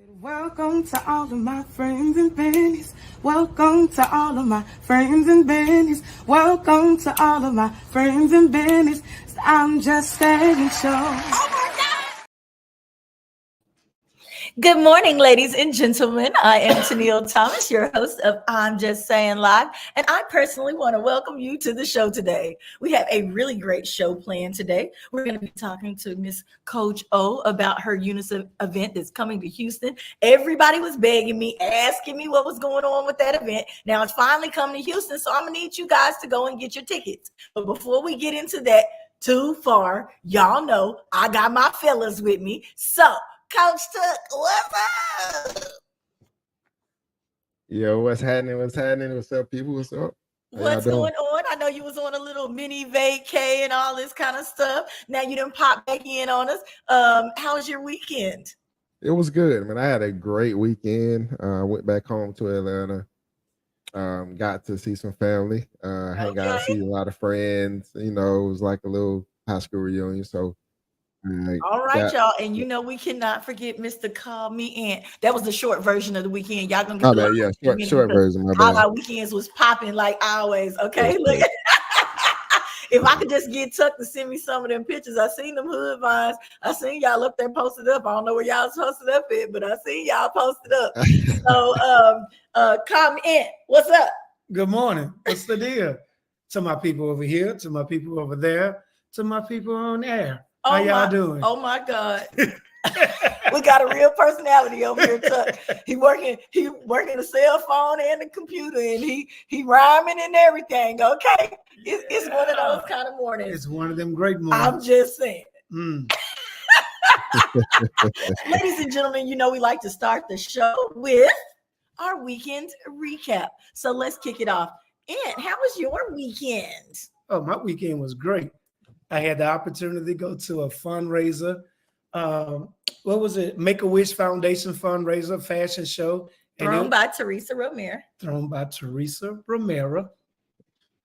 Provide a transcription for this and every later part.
Welcome to all of my friends and bennies. Welcome to all of my friends and bennies. Welcome to all of my friends and bennies. I'm just saying show. Good morning, ladies and gentlemen. I am Tennille Thomas, your host of I'm Just Saying Live, and I personally want to welcome you to the show today. We have a really great show planned today. We're going to be talking to Miss Coach O about her Unison event that's coming to Houston. Everybody was begging me, asking me what was going on with that event. Now it's finally coming to Houston, so I'm going to need you guys to go and get your tickets. But before we get into that too far, y'all know I got my fellas with me. So, Coach Tuck, what's up? Yo, what's happening? What's happening? What's up, people? What's up? What's going on? I know you was on a little mini vacay and all this kind of stuff. Now you done pop back in on us. How was your weekend? It was good. I mean, I had a great weekend. I went back home to Atlanta. Got to see some family. Hang out, see a lot of friends. You know, it was like a little high school reunion. So all right, y'all. And you know, we cannot forget Mr. Call Me Aunt. That was the short version of the weekend. Y'all gonna get short version. My all bad. our weekends was popping like always. Okay, look. If I could just get Tuck to send me some of them pictures. I seen them hood vines. I seen y'all up there posted up. I don't know where y'all posted up at, but I seen y'all posted up. So Call Me Aunt, what's up? Good morning. What's the deal? To my people over here, to my people over there, to my people on air. How y'all doing? Oh my God. We got a real personality over here, Tuck. He working the cell phone and the computer, and he rhyming and everything. Okay. It's one of those kind of mornings. It's one of them great mornings. I'm just saying. Ladies and gentlemen, you know we like to start the show with our weekend recap. So let's kick it off. Aunt, how was your weekend? Oh, my weekend was great. I had the opportunity to go to a fundraiser. What was it? Make-A-Wish Foundation fundraiser, fashion show. Thrown by Teresa Romero.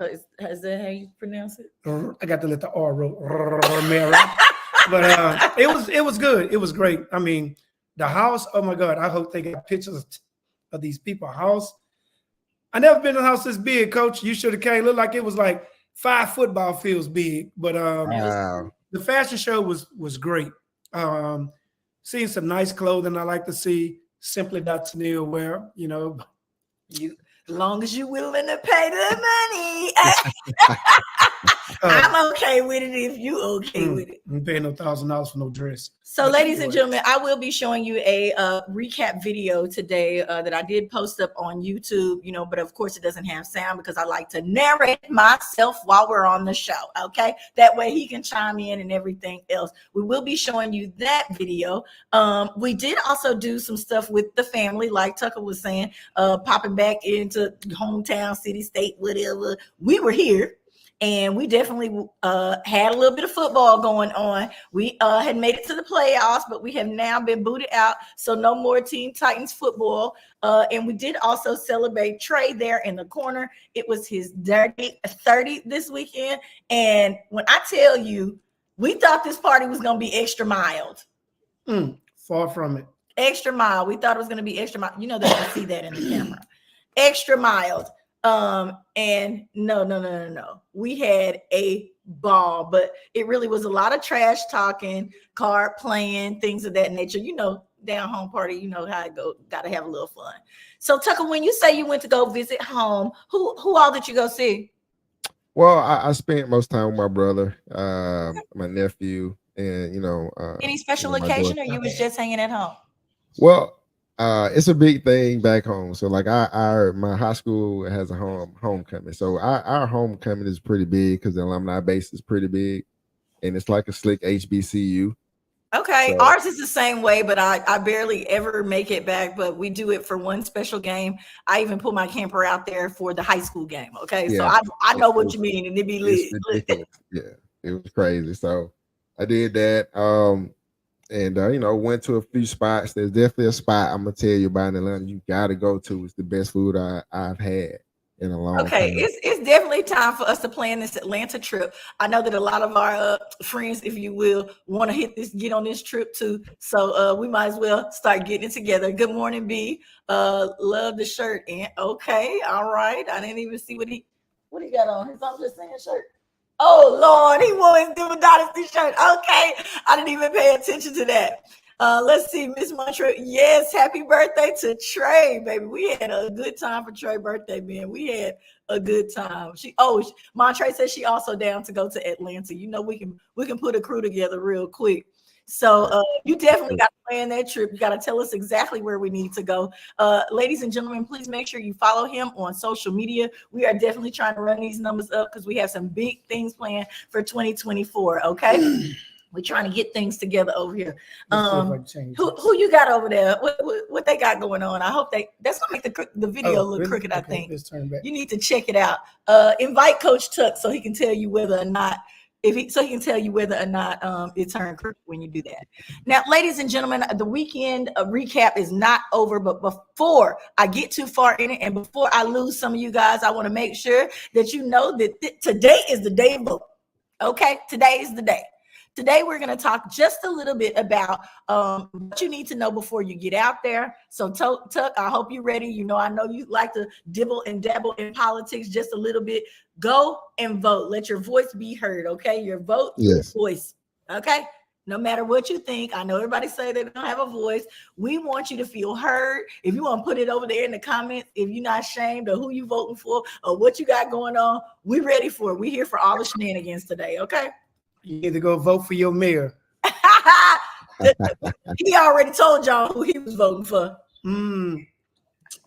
Is that how you pronounce it? I got to let the R roll. Romero. But it was good. It was great. I mean, the house, oh my God, I hope they got pictures of these people's house. I never been in a house this big, Coach. You should have came. Looked like it was like 5 football fields big. But Wow. The fashion show was great. Seeing some nice clothing. I like to see simply.Tennille wear, you know. As long as you're willing to pay the money. I'm okay with it if you okay with it. I'm paying no $1,000 for no dress. So, ladies and gentlemen, I will be showing you a recap video today that I did post up on YouTube, you know, but of course it doesn't have sound because I like to narrate myself while we're on the show, okay? That way he can chime in and everything else. We will be showing you that video. We did also do some stuff with the family, like Tucker was saying, popping back into hometown, city, state, whatever. We were here. And we definitely had a little bit of football going on. We had made it to the playoffs, but we have now been booted out. So no more Teen Titans football. And we did also celebrate Trey there in the corner. It was his dirty 30 this weekend. And when I tell you, we thought this party was going to be extra mild. Far from it. Extra mild. We thought it was going to be extra mild. You know, they can see that in the camera. Extra mild. And no. We had a ball, but it really was a lot of trash talking, card playing, things of that nature. You know, down home party, you know how it go. Got to have a little fun. So, Tucker, when you say you went to go visit home, who all did you go see? Well, I spent most time with my brother, my nephew, and Any special occasion, or you was just hanging at home? Well, it's a big thing back home. So like my high school has a homecoming. So our homecoming is pretty big because the alumni base is pretty big. And it's like a slick HBCU. Okay. So ours is the same way, but I barely ever make it back, but we do it for one special game. I even put my camper out there for the high school game. Okay. Yeah. So I know what you mean, and it'd be lit. Yeah, it was crazy. So I did that. And went to a few spots. There's definitely a spot I'm gonna tell you about in Atlanta you gotta go to. It's the best food I've had. in a long Okay, time. it's definitely time for us to plan this Atlanta trip. I know that a lot of our friends, if you will, want to get on this trip too. So we might as well start getting it together. Good morning, B. Love the shirt. And okay, all right. I didn't even see what he got on. His I'm just saying shirt. Oh Lord, he wore his Dimmer Dynasty shirt. Okay, I didn't even pay attention to that. Let's see, Miss Montreal. Yes, happy birthday to Trey, baby. We had a good time for Trey's birthday, man. We had a good time. Montre says she also down to go to Atlanta. You know, we can put a crew together real quick. So you definitely got to plan that trip. You got to tell us exactly where we need to go. Ladies and gentlemen, please make sure you follow him on social media. We are definitely trying to run these numbers up because we have some big things planned for 2024. Okay. We're trying to get things together over here. Who you got over there? What they got going on? I hope that's gonna make the video look really crooked. Okay, I think let's turn back. You need to check it out. Invite Coach Tuck so he can tell you whether or not he can tell you whether or not it turned crooked when you do that. Now, ladies and gentlemen, the weekend recap is not over, but before I get too far in it and before I lose some of you guys, I want to make sure that you know that today is the day of vote. Okay, today is the day. Today, we're going to talk just a little bit about what you need to know before you get out there. So, Tuck, I hope you're ready. You know, I know you like to dibble and dabble in politics just a little bit. Go and vote. Let your voice be heard, okay? Your vote, yes. Your voice, okay? No matter what you think. I know everybody say they don't have a voice. We want you to feel heard. If you want to put it over there in the comments, if you're not ashamed of who you voting for or what you got going on, we're ready for it. We're here for all the shenanigans today, okay? You need to go vote for your mayor. He already told y'all who he was voting for.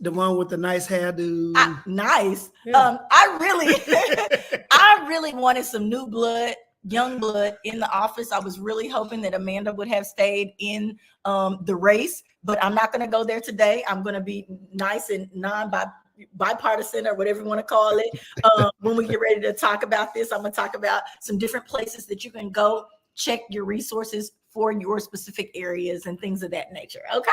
The one with the nice hairdo. Nice. Yeah. I really wanted some new blood, young blood in the office. I was really hoping that Amanda would have stayed in the race, but I'm not going to go there today. I'm going to be nice and bipartisan or whatever you want to call it. When we get ready to talk about this, I'm going to talk about some different places that you can go check your resources for your specific areas and things of that nature. Okay.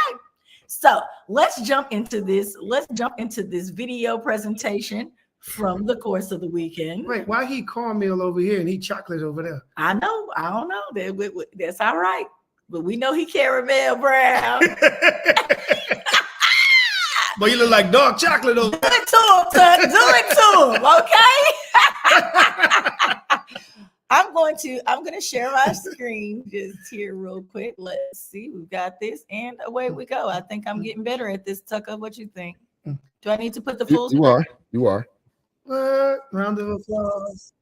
So let's jump into this. Let's jump into this video presentation from the course of the weekend. Wait, why he cornmeal over here and he chocolate over there? I know. I don't know. That's all right. But we know he caramel brown. But you look like dark chocolate over there. Do it to him, Tuck. Do it to him, okay? I'm going to share my screen just here real quick. Let's see. We've got this, and away we go. I think I'm getting better at this, Tucker. What you think? Do I need to put the full? You are. What? Round of applause.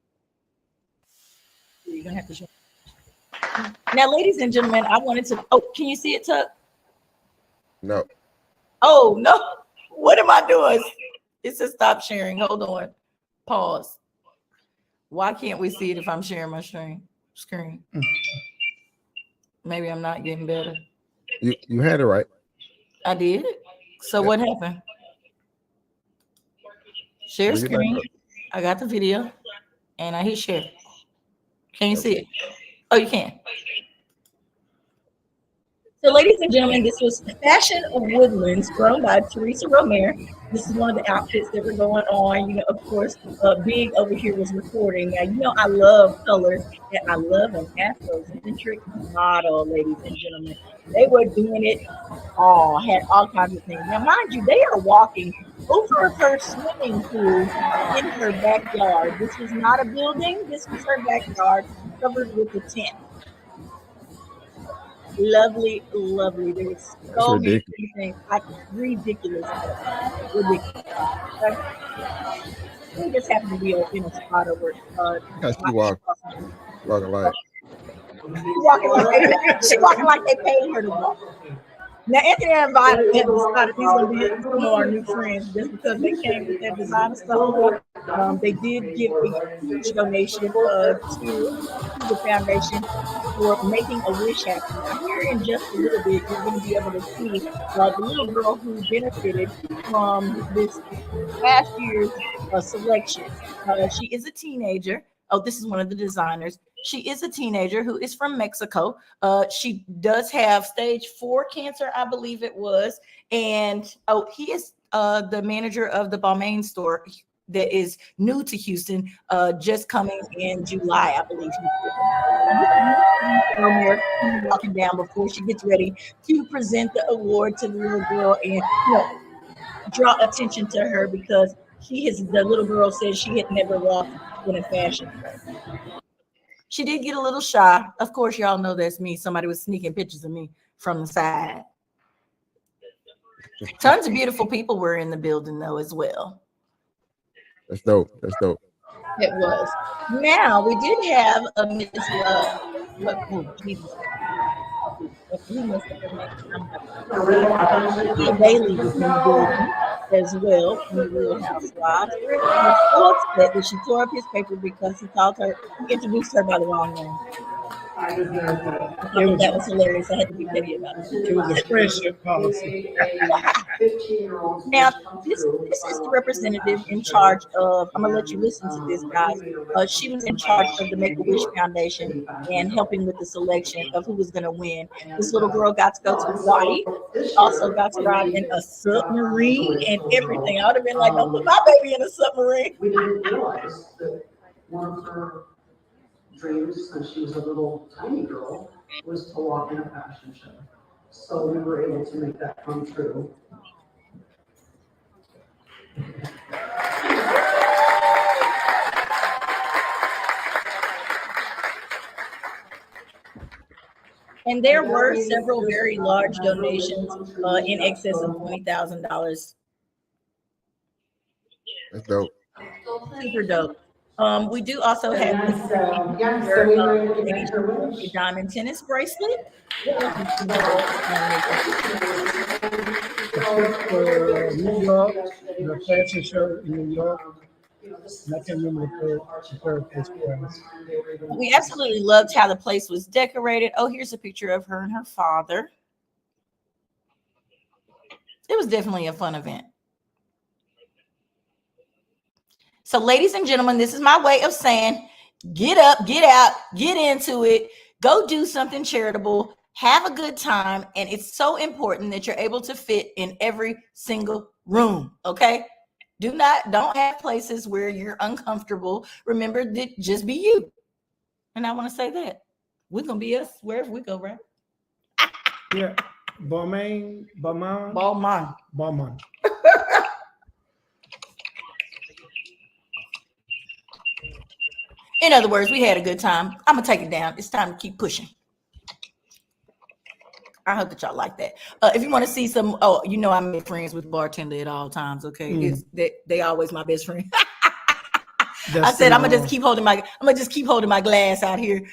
You're gonna have to show. Now, ladies and gentlemen, I wanted to. Oh, can you see it, Tuck? No. Oh no! What am I doing? It says stop sharing. Hold on. Pause. Why can't we see it if I'm sharing my screen? Maybe I'm not getting better. You had it right. I did. So what happened? Share screen. I got the video, and I hit share. Can you see it? Oh, you can. So, ladies and gentlemen, this was Fashion of Woodlands, grown by Teresa Romero. This is one of the outfits that were going on. You know, of course, Big over here was recording. Now, you know, I love colors, and I love an Afrocentric model, ladies and gentlemen. They were doing it all, had all kinds of things. Now, mind you, they are walking over her swimming pool in her backyard. This was not a building. This was her backyard covered with a tent. Lovely, lovely. There was so many things. Ridiculous. Okay. We just happen to be in a spot over. She walking like. She walking like they paid her to walk. Now, Anthony and Violet have decided these are going to be some of our new friends just because they came with their designer stuff. They did give a huge donation to the foundation for making a wish happen. Now, here in just a little bit, you're going to be able to see the little girl who benefited from this past year's selection. She is a teenager. Oh, this is one of the designers. She is a teenager who is from Mexico. She does have stage 4 cancer, I believe it was. And he is the manager of the Balmain store that is new to Houston, just coming in July, I believe. Walking down before she gets ready to present the award to the little girl and draw attention to her because the little girl says she had never walked in a fashion show. She did get a little shy. Of course, y'all know that's me. Somebody was sneaking pictures of me from the side. Tons of beautiful people were in the building though as well. That's dope. That's dope. It was. Now we did have a Miss Jesus. Who messed up her name? Bailey was in the building as well from the Real Housewives. She was so upset that she tore up his paper because he introduced her by the wrong name. That was hilarious. I had to be petty about it. It was a friendship policy. Now, this is the representative in charge of, I'm going to let you listen to this, guys. She was in charge of the Make-A-Wish Foundation and helping with the selection of who was going to win. This little girl got to go to Hawaii. Also got to ride in a submarine and everything. I would have been like, don't put my baby in a submarine. We didn't realize that one of her dreams when she was a little tiny girl was to walk in a fashion show. So we were able to make that come true. And there were several very large donations in excess of $20,000. That's dope. Super dope. We do also have a diamond tennis bracelet. New York, the fashion show in New York. I can't remember the third place. We absolutely loved how the place was decorated. Oh, here's a picture of her and her father. It was definitely a fun event. So, ladies and gentlemen, this is my way of saying, get up, get out, get into it, go do something charitable, have a good time. And it's so important that you're able to fit in every single room. Okay. Don't have places where you're uncomfortable. Remember that just be you. And I want to say that we're going to be us wherever we go, right? Yeah. Balmain. In other words, we had a good time. I'm going to take it down. It's time to keep pushing. I hope that y'all like that. If you want to see some, I'm friends with bartender at all times. Okay. They always my best friend. I said, I'm going to just keep holding my glass out here.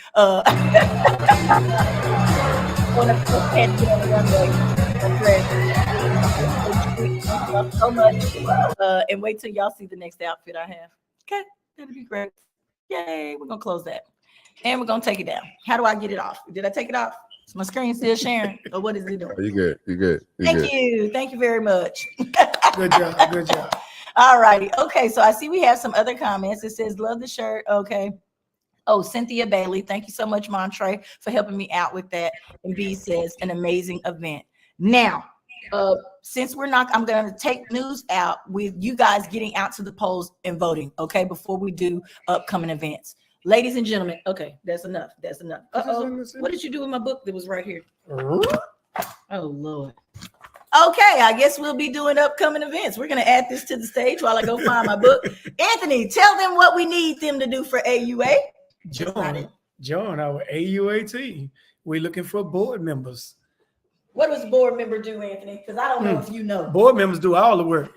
So much. And wait till y'all see the next outfit I have. Okay. That'll be great. Yay, we're gonna close that and we're gonna take it down. How do I get it off? Did I take it off? Is my screen still sharing or what is it doing? You're good. Thank you very much. Good job. All righty. Okay, so I see we have some other comments. It says love the shirt. Okay. Oh, Cynthia Bailey, thank you so much, Montre, for helping me out with that. And B says an amazing event. Now, since I'm going to take news out with you guys getting out to the polls and voting, okay, before we do upcoming events. Ladies and gentlemen, okay, that's enough. What did you do with my book that was right here? Oh, Lord. Okay, I guess we'll be doing upcoming events. We're going to add this to the stage while I go find my book. Anthony, tell them what we need them to do for AUA. Join our AUA team. We're looking for board members. What does board member do, Anthony? Because I don't know if you know. Board members do all the work.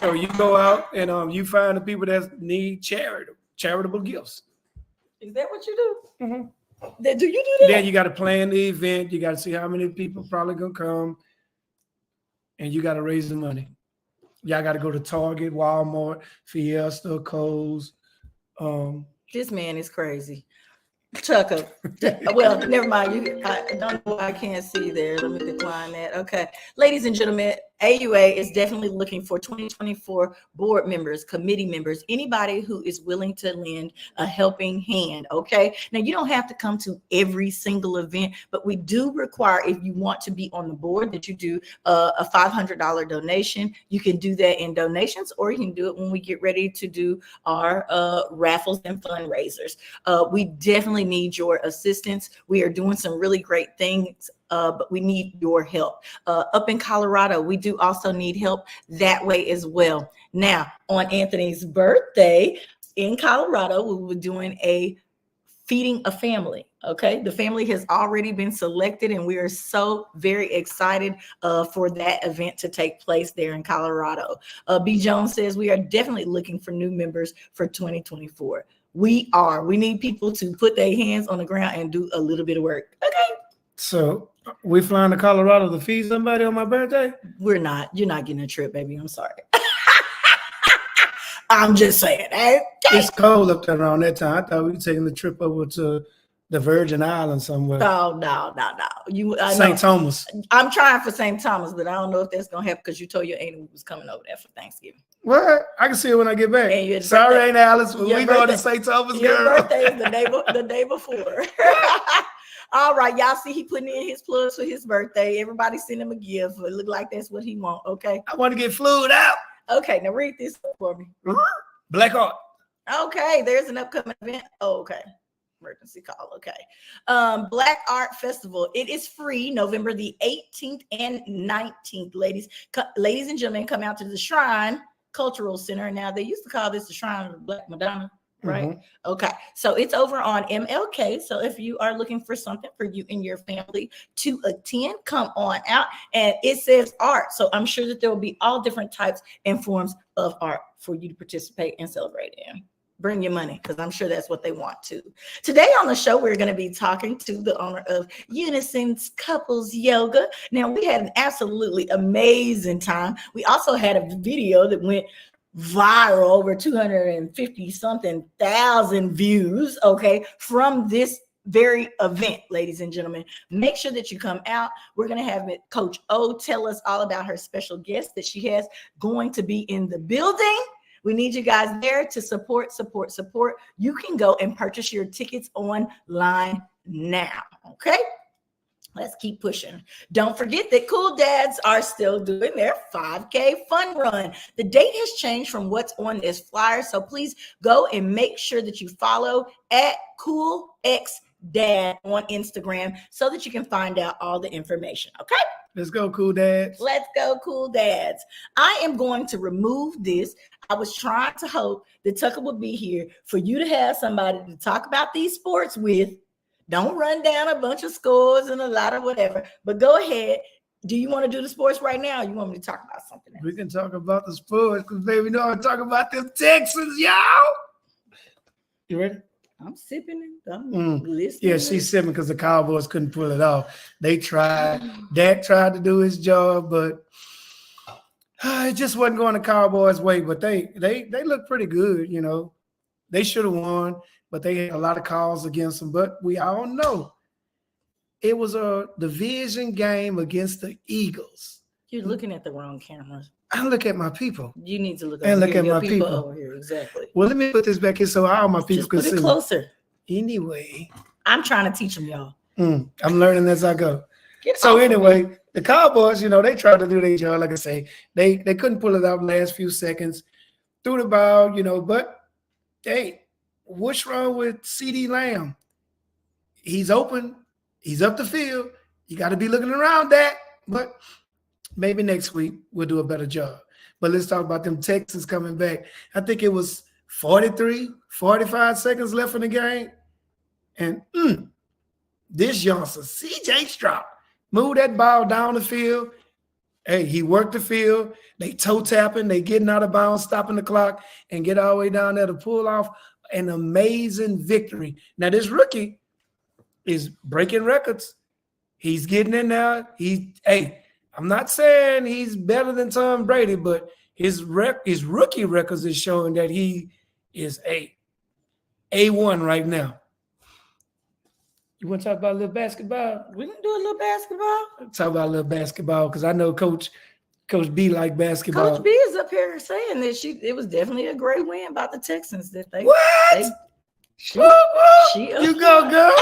So you go out and you find the people that need charitable gifts. Is that what you do? Mm-hmm. Do you do that? Then you got to plan the event. You got to see how many people probably going to come. And you got to raise the money. Y'all got to go to Target, Walmart, Fiesta, Kohl's. This man is crazy. Chucker. Well, never mind. I don't know why I can't see there. Let me decline that. Okay. Ladies and gentlemen, AUA is definitely looking for 2024 board members, committee members, anybody who is willing to lend a helping hand. Okay. Now, you don't have to come to every single event, but we do require, if you want to be on the board, that you do a $500 donation. You can do that in donations, or you can do it when we get ready to do our raffles and fundraisers. We definitely need your assistance. We are doing some really great things. But we need your help. Up in Colorado, we do also need help that way as well. Now, on Anthony's birthday in Colorado, we were doing a feeding a family. Okay, the family has already been selected, and we are so very excited for that event to take place there in Colorado. B. Jones says we are definitely looking for new members for 2024. We are. We need people to put their hands on the ground and do a little bit of work. Okay. So we flying to Colorado to feed somebody on my birthday? We're not. You're not getting a trip, baby. I'm sorry. I'm just saying. Okay? It's cold up there around that time. I thought we were taking the trip over to the Virgin Islands somewhere. No. St. Thomas. I'm trying for St. Thomas, but I don't know if that's gonna happen because you told your aunt was coming over there for Thanksgiving. What? I can see it when I get back. Sorry, Aunt Alice. We going to St. Thomas, your girl. Your birthday is the day before. All right, y'all see he putting in his plugs for his birthday. Everybody send him a gift. It look like that's what he want. Okay. I want to get flued out. Okay, now read this for me. Black Heart. Okay, there's an upcoming event. Oh, okay. Emergency call. Okay. Black Art Festival. It is free November the 18th and 19th. Ladies and gentlemen, come out to the Shrine Cultural Center. Now, they used to call this the Shrine of the Black Madonna. Right. Mm-hmm. Okay. So it's over on MLK. So if you are looking for something for you and your family to attend, come on out. And it says art. So I'm sure that there will be all different types and forms of art for you to participate and celebrate in. Bring your money, because I'm sure that's what they want to. Today on the show, we're going to be talking to the owner of Unison's Couples Yoga. Now, we had an absolutely amazing time. We also had a video that went viral, over 250 something thousand views, okay, from this very event. Ladies and gentlemen, make sure that you come out. We're going to have Coach O tell us all about her special guest that she has going to be in the building. We need you guys there to support. You can go and purchase your tickets online now, okay? Let's keep pushing. Don't forget that Cool Dads are still doing their 5K fun run. The date has changed from what's on this flyer, so please go and make sure that you follow at CoolXDad on Instagram so that you can find out all the information, okay? Let's go, Cool Dads. Let's go, Cool Dads. I am going to remove this. I was trying to hope that Tucker would be here for you to have somebody to talk about these sports with. Don't run down a bunch of scores and a lot of whatever, but go ahead. Do you want to do the sports right now, or you want me to talk about something else? We can talk about the sports because, baby, know I'm talking about them Texans, y'all. You ready? I'm sipping it. I'm listening. Yeah, she's sipping because the Cowboys couldn't pull it off. They tried. Dak tried to do his job, but it just wasn't going the Cowboys' way. But they look pretty good, you know. They should have won, but they had a lot of calls against them. But we all know it was a division game against the Eagles. You're looking at the wrong cameras. I look at my people. You need to look and look here. at Your my people over here. Exactly. Well, let me put this back here so all my people can see. Put it closer. Anyway, I'm trying to teach them, y'all. I'm learning as I go. So anyway, the Cowboys, you know, they tried to do their job. Like I say, they couldn't pull it out last few seconds. Threw the ball, you know, but hey, what's wrong with CD Lamb? He's open. He's up the field. You got to be looking around that. But maybe next week we'll do a better job. But let's talk about them Texans coming back. I think it was 45 seconds left in the game. And this youngster, CJ Stroud, moved that ball down the field. Hey, he worked the field. They toe tapping. They getting out of bounds, stopping the clock, and get all the way down there to pull off an amazing victory. Now, this rookie is breaking records. He's getting in there. I'm not saying he's better than Tom Brady, but his rookie records is showing that he is A1 right now. You want to talk about a little basketball? We can do a little basketball. Talk about a little basketball because I know Coach Coach B like basketball. Coach B is up here saying that it was definitely a great win by the Texans. That they What? she You go, girl.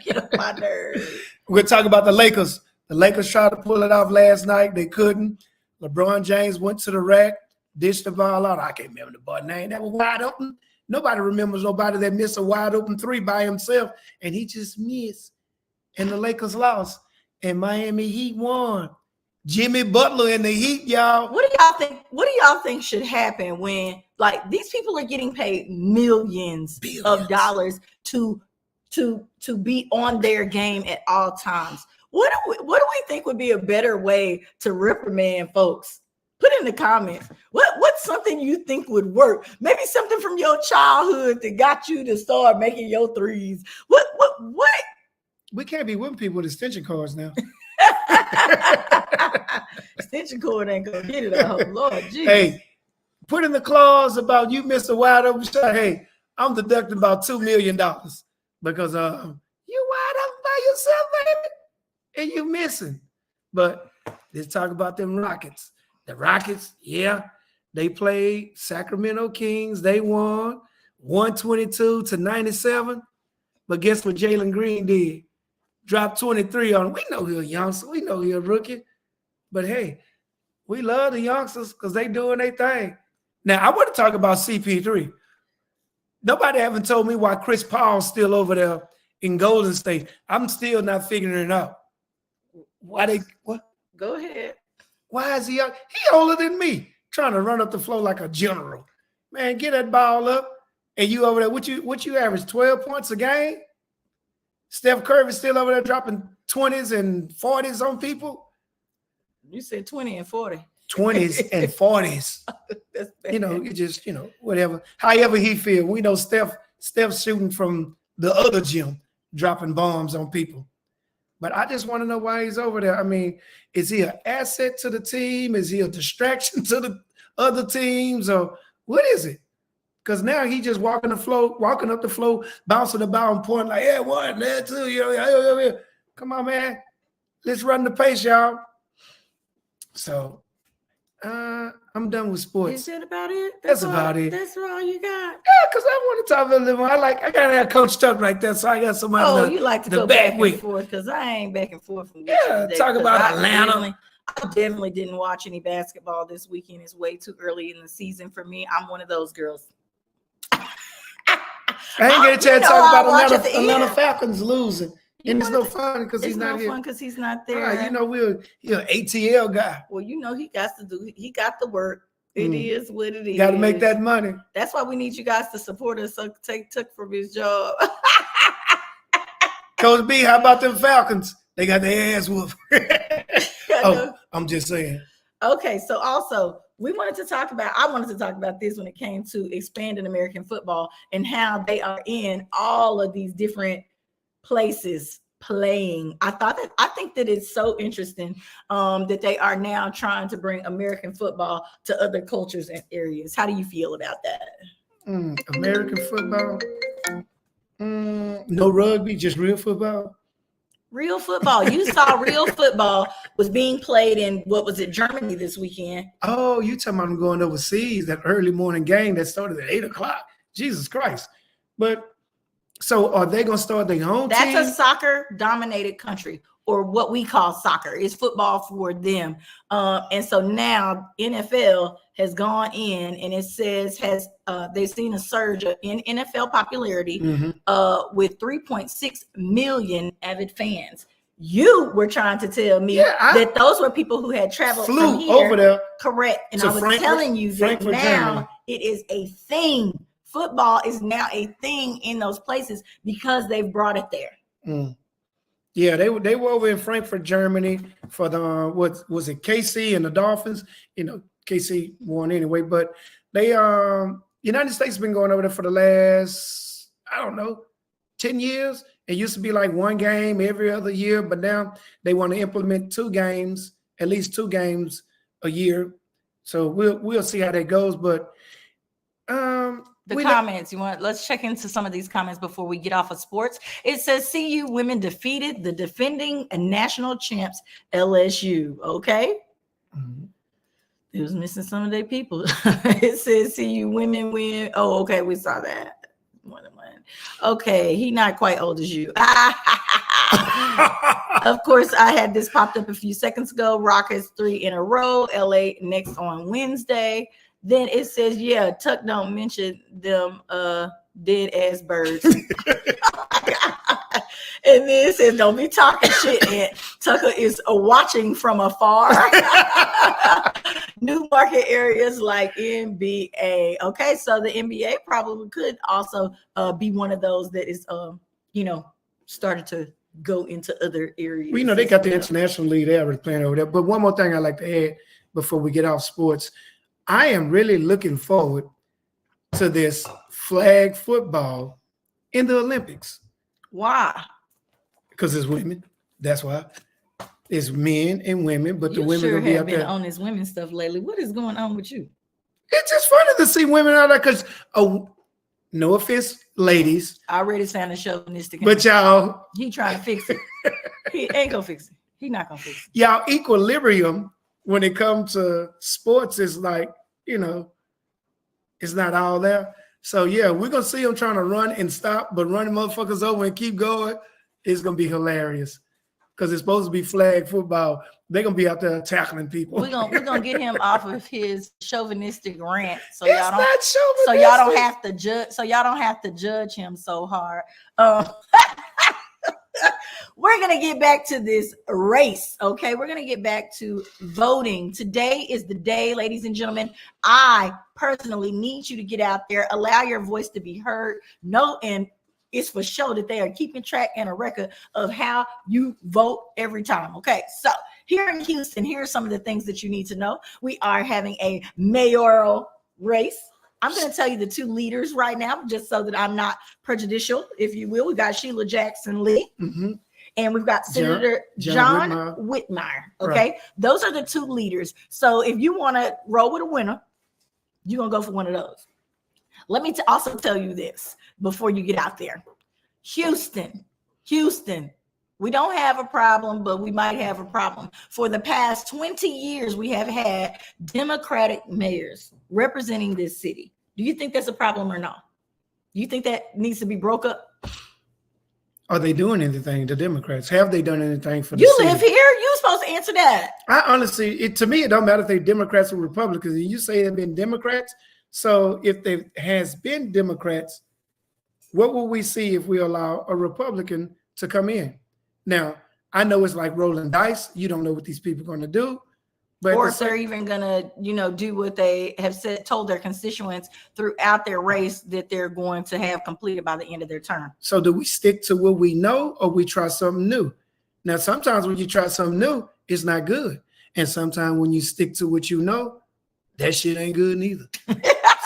get on my nerves. We're talking about the Lakers. The Lakers tried to pull it off last night. They couldn't. LeBron James went to the rack, dished the ball out. I can't remember the ball name. That was wide open. Nobody remembers nobody that missed a wide open three by himself, and he just missed. And the Lakers lost, and Miami Heat won. Jimmy Butler in the Heat, y'all. What do y'all think? What do y'all think should happen when, like, these people are getting paid millions of dollars to be on their game at all times? What do we think would be a better way to reprimand folks? Put in the comments. What's something you think would work? Maybe something from your childhood that got you to start making your threes. What? We can't be whipping people with extension cords now. Extension cord ain't gonna get it. Oh Lord, Jesus. Hey, put in the clause about you missed a wide open shot. Hey, I'm deducting about $2 million because you wide open by yourself, baby, and you missing. But let's talk about them Rockets. The Rockets, yeah, they played Sacramento Kings. They won 122-97. But guess what Jalen Green did? Dropped 23 on him. We know he's a youngster. We know he's a rookie. But hey, we love the youngsters because they doing their thing. Now, I want to talk about CP3. Nobody haven't told me why Chris Paul's still over there in Golden State. I'm still not figuring it out. What? Go ahead. Why is he out? He older than me, trying to run up the floor like a general. Man, get that ball up. And you over there, what you average, 12 points a game? Steph Curry's still over there dropping 20s and 40s on people. You said 20 and 40. 20s and 40s. That's bad. You know, you just, whatever. However he feel. We know Steph's shooting from the other gym, dropping bombs on people. But I just want to know why he's over there. I mean, is he an asset to the team? Is he a distraction to the other teams? Or what is it? Because now he just walking up the floor, bouncing the ball and pointing like, yeah, one, there, two, yeah. Come on, man. Let's run the pace, y'all. So I'm done with sports. Is that about it? That's about it. That's all you got. Yeah, because I want to talk a little more. I gotta have Coach Tuck right there, so I got somebody. You like to go back and forth because I ain't back and forth from talk about Atlanta. I definitely didn't watch any basketball this weekend. It's way too early in the season for me. I'm one of those girls. I ain't get a chance to talk about Atlanta Falcons losing. And it's no fun because he's not here. It's no fun because he's not there. He's an ATL guy. Well, he got the work. It is what it is. Got to make that money. That's why we need you guys to support us. So take Tuck from his job. Coach B, how about them Falcons? They got their ass whooped. I'm just saying. Okay, so also I wanted to talk about this when it came to expanding American football and how they are in all of these different places playing. I think that it's so interesting that they are now trying to bring American football to other cultures and areas. How do you feel about that? American football? No rugby, just real football? Real football. You saw real football was being played in, what was it, Germany this weekend? Oh, you talking about them going overseas, that early morning game that started at 8 o'clock. Jesus Christ. But so are they going to start their own team? That's a soccer-dominated country, or what we call soccer. It's football for them. And so now NFL has gone in and it says they've seen a surge in NFL popularity with 3.6 million avid fans. You were trying to tell me that those were people who had traveled from here over there. Correct. And I was telling you that now Germany. It is a thing. Football is now a thing in those places because they've brought it there. Yeah, they were over in Frankfurt, Germany for the what was it, KC and the Dolphins. KC won anyway, but they United States has been going over there for the last 10 years. It used to be like one game every other year, but now they want to implement at least two games a year. So we'll see how that goes. But comments. Let's check into some of these comments before we get off of sports. It says CU women defeated the defending national champs LSU. Okay. It was missing some of their people. It says, see you women win. Oh, okay, we saw that. More than one. Okay, he not quite old as you. Of course, I had this popped up a few seconds ago. Rockets 3 in a row. LA next on Wednesday. Then it says, yeah, Tuck don't mention them dead ass birds. And then it says, don't be talking shit. And Tucker is watching from afar. New market areas like NBA. Okay, so the NBA probably could also be one of those that is, started to go into other areas. Well, they got the international league they already playing over there. But one more thing I'd like to add before we get off sports. I am really looking forward to this flag football in the Olympics. Why? Because it's women. That's why. It's men and women, but the women sure will be have out been there. On this women stuff lately. What is going on with you? It's just funny to see women out there because, no offense, ladies. I already sounded chauvinistic. But y'all. He trying to fix it. He ain't gonna fix it. He not gonna fix it. Y'all equilibrium when it comes to sports is like, it's not all there. So, yeah, we're going to see them trying to run and stop, but running motherfuckers over and keep going is going to be hilarious because it's supposed to be flag football. They're going to be out there tackling people. We're gonna get him off of his chauvinistic rant so It's y'all don't not chauvinistic. so y'all don't have to judge him so hard. We're going to get back to this race, okay? We're going to get back to voting. Today is the day, ladies and gentlemen. I personally need you to get out there, allow your voice to be heard. Know, and it's for sure that they are keeping track and a record of how you vote every time, okay? So here in Houston, here are some of the things that you need to know. We are having a mayoral race. I'm going to tell you the two leaders right now, just so that I'm not prejudicial, if you will. We got Sheila Jackson Lee. Mm-hmm. And we've got Senator John Whitmire. Okay. Right. Those are the two leaders. So if you want to roll with a winner, you're going to go for one of those. Let me also tell you this before you get out there. Houston, we don't have a problem, but we might have a problem. For the past 20 years, we have had Democratic mayors representing this city. Do you think that's a problem or not? Do you think that needs to be broke up? Are they doing anything, the Democrats? Have they done anything for the You city? live here. You're supposed to answer that. I honestly, to me, it don't matter if they're Democrats or Republicans. You say they've been Democrats. So if there has been Democrats, what will we see if we allow a Republican to come in? Now, I know it's like rolling dice. You don't know what these people are going to do. But or if they're even going to, do what they have told their constituents throughout their race that they're going to have completed by the end of their term. So do we stick to what we know or we try something new? Now, sometimes when you try something new, it's not good. And sometimes when you stick to what you know, that shit ain't good neither.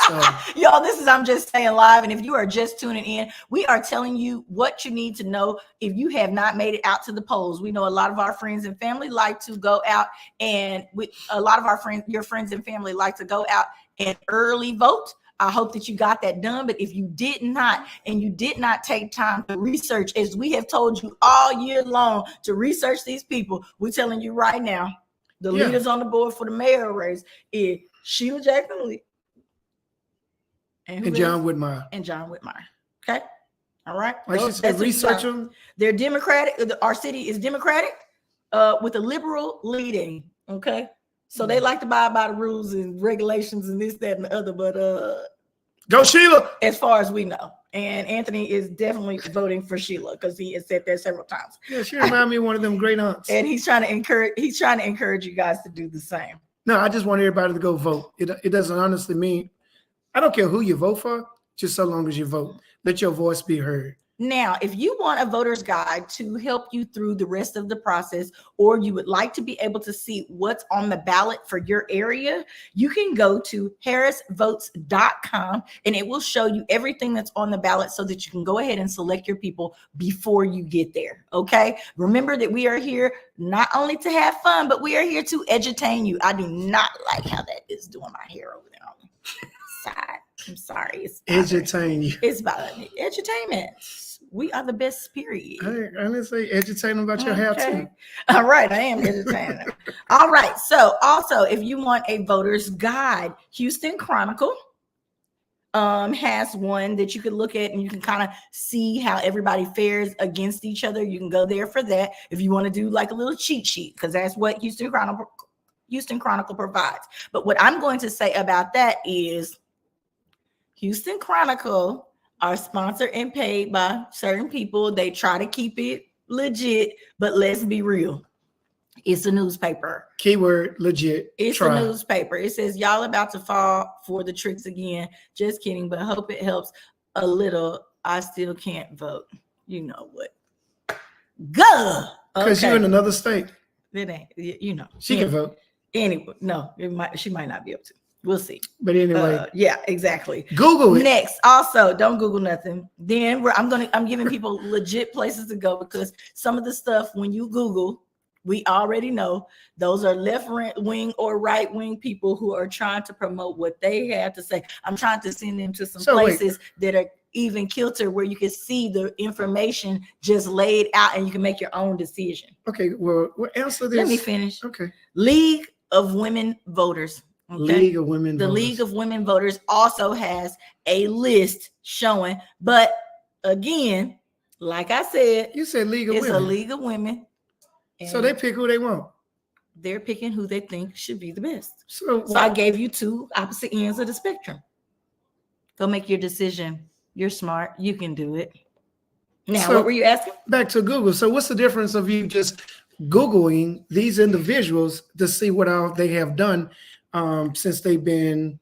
So. Y'all, this is I'm Just Saying Live. And if you are just tuning in, we are telling you what you need to know if you have not made it out to the polls. We know a lot of our friends and family like to go out, and your friends and family like to go out and early vote. I hope that you got that done. But if you did not, and you did not take time to research, as we have told you all year long to research these people, we're telling you right now, the leaders on the board for the mayor race is Sheila Jackson Lee. And John Whitmire. Okay. All right. Research them. They're Democratic. Our city is Democratic with a liberal leading. Okay. So they like to abide by the rules and regulations and this, that, and the other. But go Sheila. As far as we know. And Anthony is definitely voting for Sheila because he has said that several times. Yeah, she reminds me of one of them great aunts. And he's trying to encourage you guys to do the same. No, I just want everybody to go vote. It doesn't honestly mean, I don't care who you vote for, just so long as you vote. Let your voice be heard. Now, if you want a voter's guide to help you through the rest of the process, or you would like to be able to see what's on the ballot for your area, you can go to harrisvotes.com and it will show you everything that's on the ballot so that you can go ahead and select your people before you get there. Okay. Remember that we are here not only to have fun, but we are here to edutain you. I do not like how that is doing my hair over there on the side. I'm sorry. Edutain you. It's about entertainment. We are the best, period. I didn't say educating about your hair too. All right, I am entertaining. All right, so also if you want a voter's guide, Houston Chronicle has one that you can look at and you can kind of see how everybody fares against each other. You can go there for that if you want to do like a little cheat sheet, because that's what Houston Chronicle provides. But what I'm going to say about that is Houston Chronicle are sponsored and paid by certain people. They try to keep it legit, but let's be real. It's a newspaper. Keyword legit. It's a newspaper. It says y'all about to fall for the tricks again. Just kidding, but hope it helps a little. I still can't vote. You know what? Go. Because you're in another state. It ain't, you know. She can vote. Anyway, no, she might not be able to. We'll see. But anyway, yeah, exactly. Google it. Next, also, don't Google nothing. Then I'm giving people legit places to go, because some of the stuff when you Google, we already know those are left wing or right wing people who are trying to promote what they have to say. I'm trying to send them to some places that are even kilter, where you can see the information just laid out and you can make your own decision. Okay, well, answer this. Let me finish. Okay. League of Women Voters. Okay? League of Women The Voters. League of Women Voters also has a list showing, but again, like I said, you said League of Women. It's a League of Women. So they pick who they want. They're picking who they think should be the best. So I gave you two opposite ends of the spectrum. Go make your decision. You're smart. You can do it. Now, what were you asking? Back to Google. So what's the difference of you just Googling these individuals to see what all they have done since they've been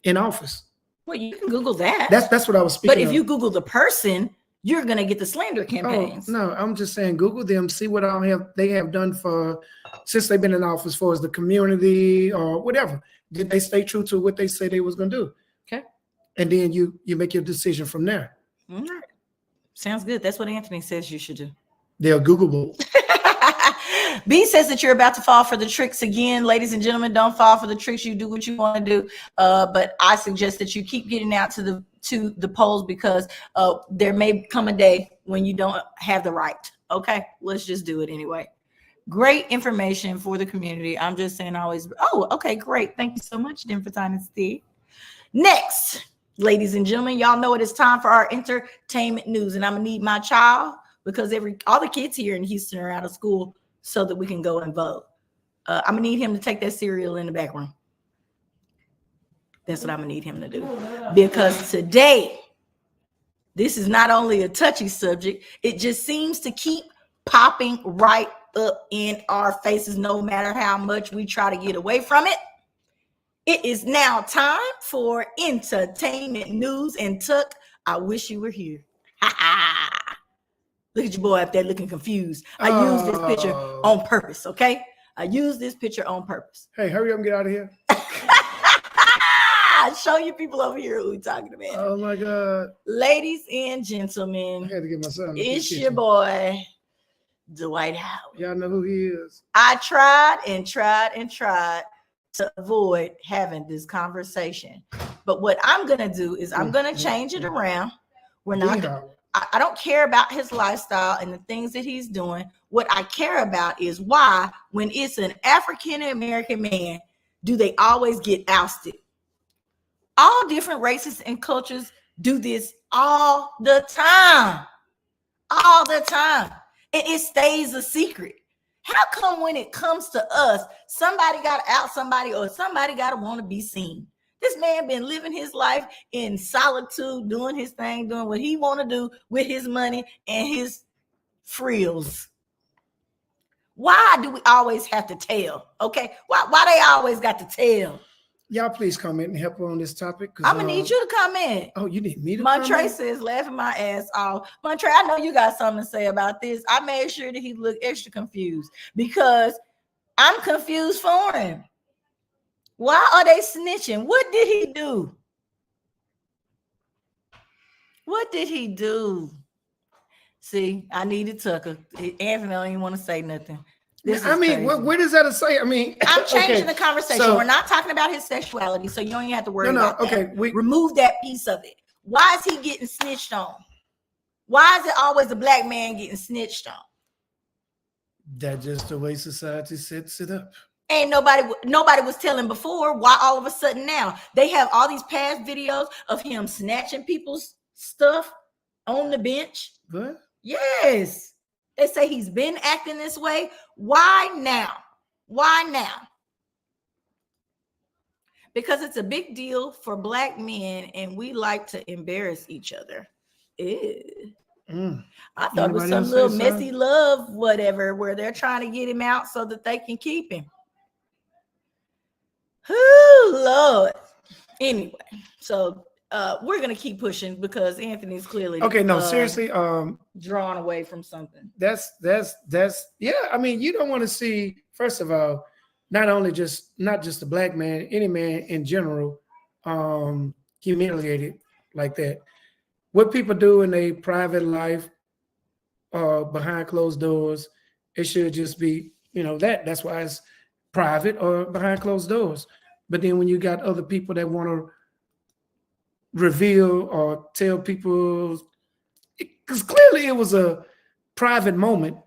in office? Well, you can Google that. That's what I was speaking But if of. you Google the person, you're going to get the slander campaigns. Oh, no, I'm just saying Google them, see what all they have done for since they've been in office, for as the community or whatever. Did they stay true to what they say they was going to do? Okay. And then you make your decision from there. All right. Sounds good. That's what Anthony says you should do. They're Googleable. B says that you're about to fall for the tricks again. Ladies and gentlemen, don't fall for the tricks. You do what you want to do. But I suggest that you keep getting out to the polls, because there may come a day when you don't have the right. Okay, let's just do it anyway. Great information for the community. I'm just saying always. Oh, okay, great. Thank you so much, Denver Dynasty. Next, ladies and gentlemen, y'all know it is time for our entertainment news, and I'm gonna need my child, because all the kids here in Houston are out of school, so that we can go and vote. I'm gonna need him to take that cereal in the back room. That's what I'm gonna need him to do, because today, this is not only a touchy subject, it just seems to keep popping right up in our faces, no matter how much we try to get away from it. It is now time for entertainment news, and Tuck, I wish you were here. Look at your boy up there looking confused. I used this picture on purpose, okay? I used this picture on purpose. Hey, hurry up and get out of here. Show you people over here who we're talking about. Oh my God. Ladies and gentlemen, I had to get my son. it's your boy, Dwight Howard. Y'all know who he is. I tried and tried and tried to avoid having this conversation. But what I'm going to do is I'm going to change it around. We're not, I don't care about his lifestyle and the things that he's doing. What I care about is why, when it's an African-American man, do they always get ousted? All different races and cultures do this all the time. All the time. And it stays a secret. How come when it comes to us, somebody got to out somebody, or somebody got to want to be seen? This man been living his life in solitude, doing his thing, doing what he want to do with his money and his frills. Why do we always have to tell? Okay, why they always got to tell? Y'all please comment and help on this topic. I'm gonna need you to comment. Oh, you need me to comment? comment? Montre says, laughing my ass off. Montre, I know you got something to say about this. I made sure that he looked extra confused, because I'm confused for him. Why are they snitching? What did he do? What did he do? See, I needed Tucker. Anthony don't even want to say nothing. I mean, what does that say? I mean, I'm changing the conversation. So, we're not talking about his sexuality, so you don't even have to worry about that. Okay, remove that piece of it. Why is he getting snitched on? Why is it always the black man getting snitched on? That's just the way society sets it up. Ain't nobody was telling before. Why all of a sudden now they have all these past videos of him snatching people's stuff on the bench? What? Yes. They say he's been acting this way. Why now? Why now? Because it's a big deal for black men and we like to embarrass each other. Ew. I thought it was some little messy love, whatever, where they're trying to get him out so that they can keep him. Oh, Lord. Anyway, so we're gonna keep pushing because Anthony's clearly seriously, drawn away from something. That's yeah. I mean, you don't want to see, first of all, not just the black man, any man in general, humiliated like that. What people do in their private life, behind closed doors, it should just be, that's why it's private or behind closed doors. But then when you got other people that want to reveal or tell people, because clearly it was a private moment.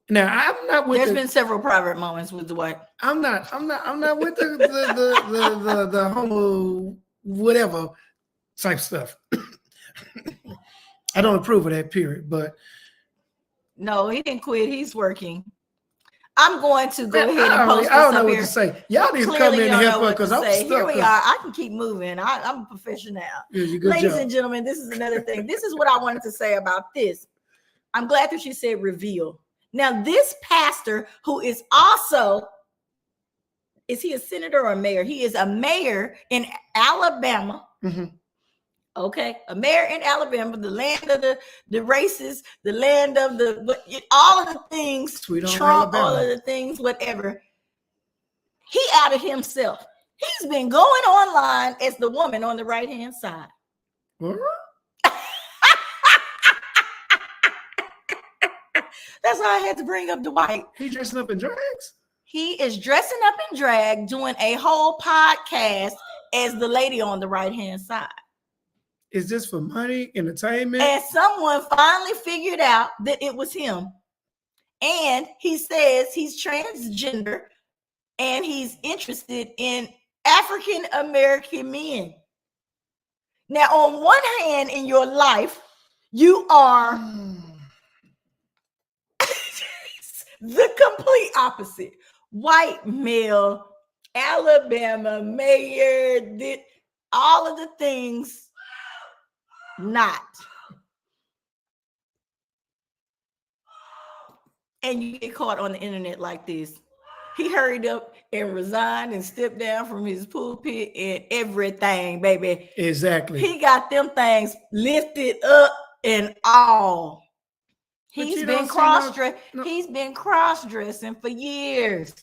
Now I'm not with. There's been several private moments with Dwight. I'm not with the homo whatever type stuff. I don't approve of that, period. But no, he didn't quit. He's working. I'm going to go ahead and post this I don't know up what here. to say. Y'all need to come in here because I'm stuck. Here we are. I can keep moving. I'm a professional. Yeah, ladies and gentlemen, this is another thing. This is what I wanted to say about this. I'm glad that you said reveal. Now, this pastor who is also, is he a senator or a mayor? He is a mayor in Alabama. Mm-hmm. Okay, a mayor in Alabama, the land of the races, the land of all of the things, Trump, all of the things, whatever. He outed himself. He's been going online as the woman on the right-hand side. What? That's why I had to bring up Dwight. He dressing up in drags? He is dressing up in drag, doing a whole podcast as the lady on the right-hand side. Is this for money, entertainment? And someone finally figured out that it was him. And he says he's transgender and he's interested in African American men. Now, on one hand, in your life, you are the complete opposite. White male, Alabama mayor, all of the things. Not. And you get caught on the internet like this. He hurried up and resigned and stepped down from his pulpit and everything, baby. Exactly. He got them things lifted up and all. He's been cross-dressing for years.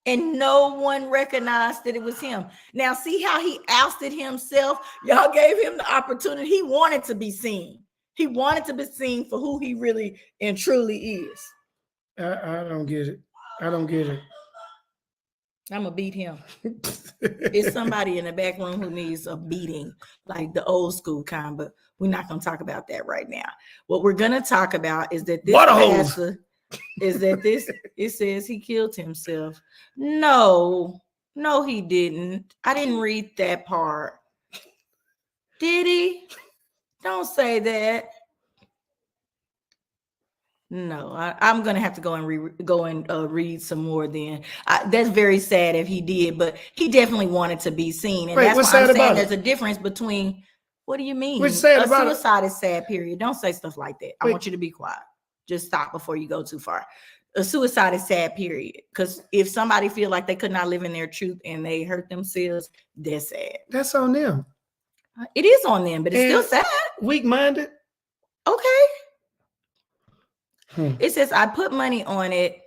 And no one recognized that it was him. Now, see how he ousted himself? Y'all gave him the opportunity. He wanted to be seen. He wanted to be seen for who he really and truly is. I don't get it. I don't get it. I'm going to beat him. It's somebody in the back room who needs a beating, like the old school kind, but we're not going to talk about that right now. What we're going to talk about is that this pastor... it says he killed himself. No, he didn't. I didn't read that part. Did he? Don't say that. No, I'm gonna have to go and read some more. Then that's very sad if he did, but he definitely wanted to be seen, and that's why I'm saying there's a difference between. What do you mean? What's sad about it? Suicide is sad. Period. Don't say stuff like that. I want you to be quiet. Just stop before you go too far. A suicide is sad, period. Because if somebody feel like they could not live in their truth and they hurt themselves, that's sad. That's on them. It is on them, but it's still sad. Weak-minded. Okay. It says, I put money on it.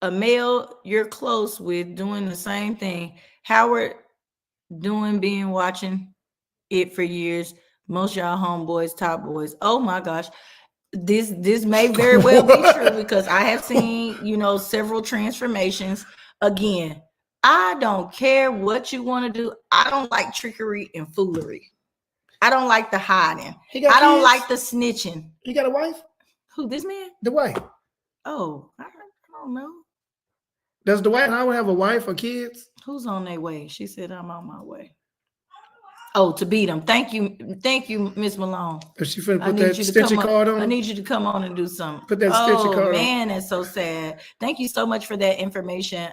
A male you're close with doing the same thing. Howard being watching it for years. Most y'all homeboys, top boys. Oh my gosh. This may very well be true because I have seen, several transformations. Again, I don't care what you want to do. I don't like trickery and foolery. I don't like the hiding. He got I don't kids? like the snitching. He got a wife? Who, this man? The wife. Oh, I don't know. Does Dwight Howard have a wife or kids? Who's on their way? She said, I'm on my way. Oh, to beat him. Thank you, Miss Malone. Is she finna put that stitching card on? I need you to come on and do something. Put that stitching card on. Oh man, that's so sad. Thank you so much for that information.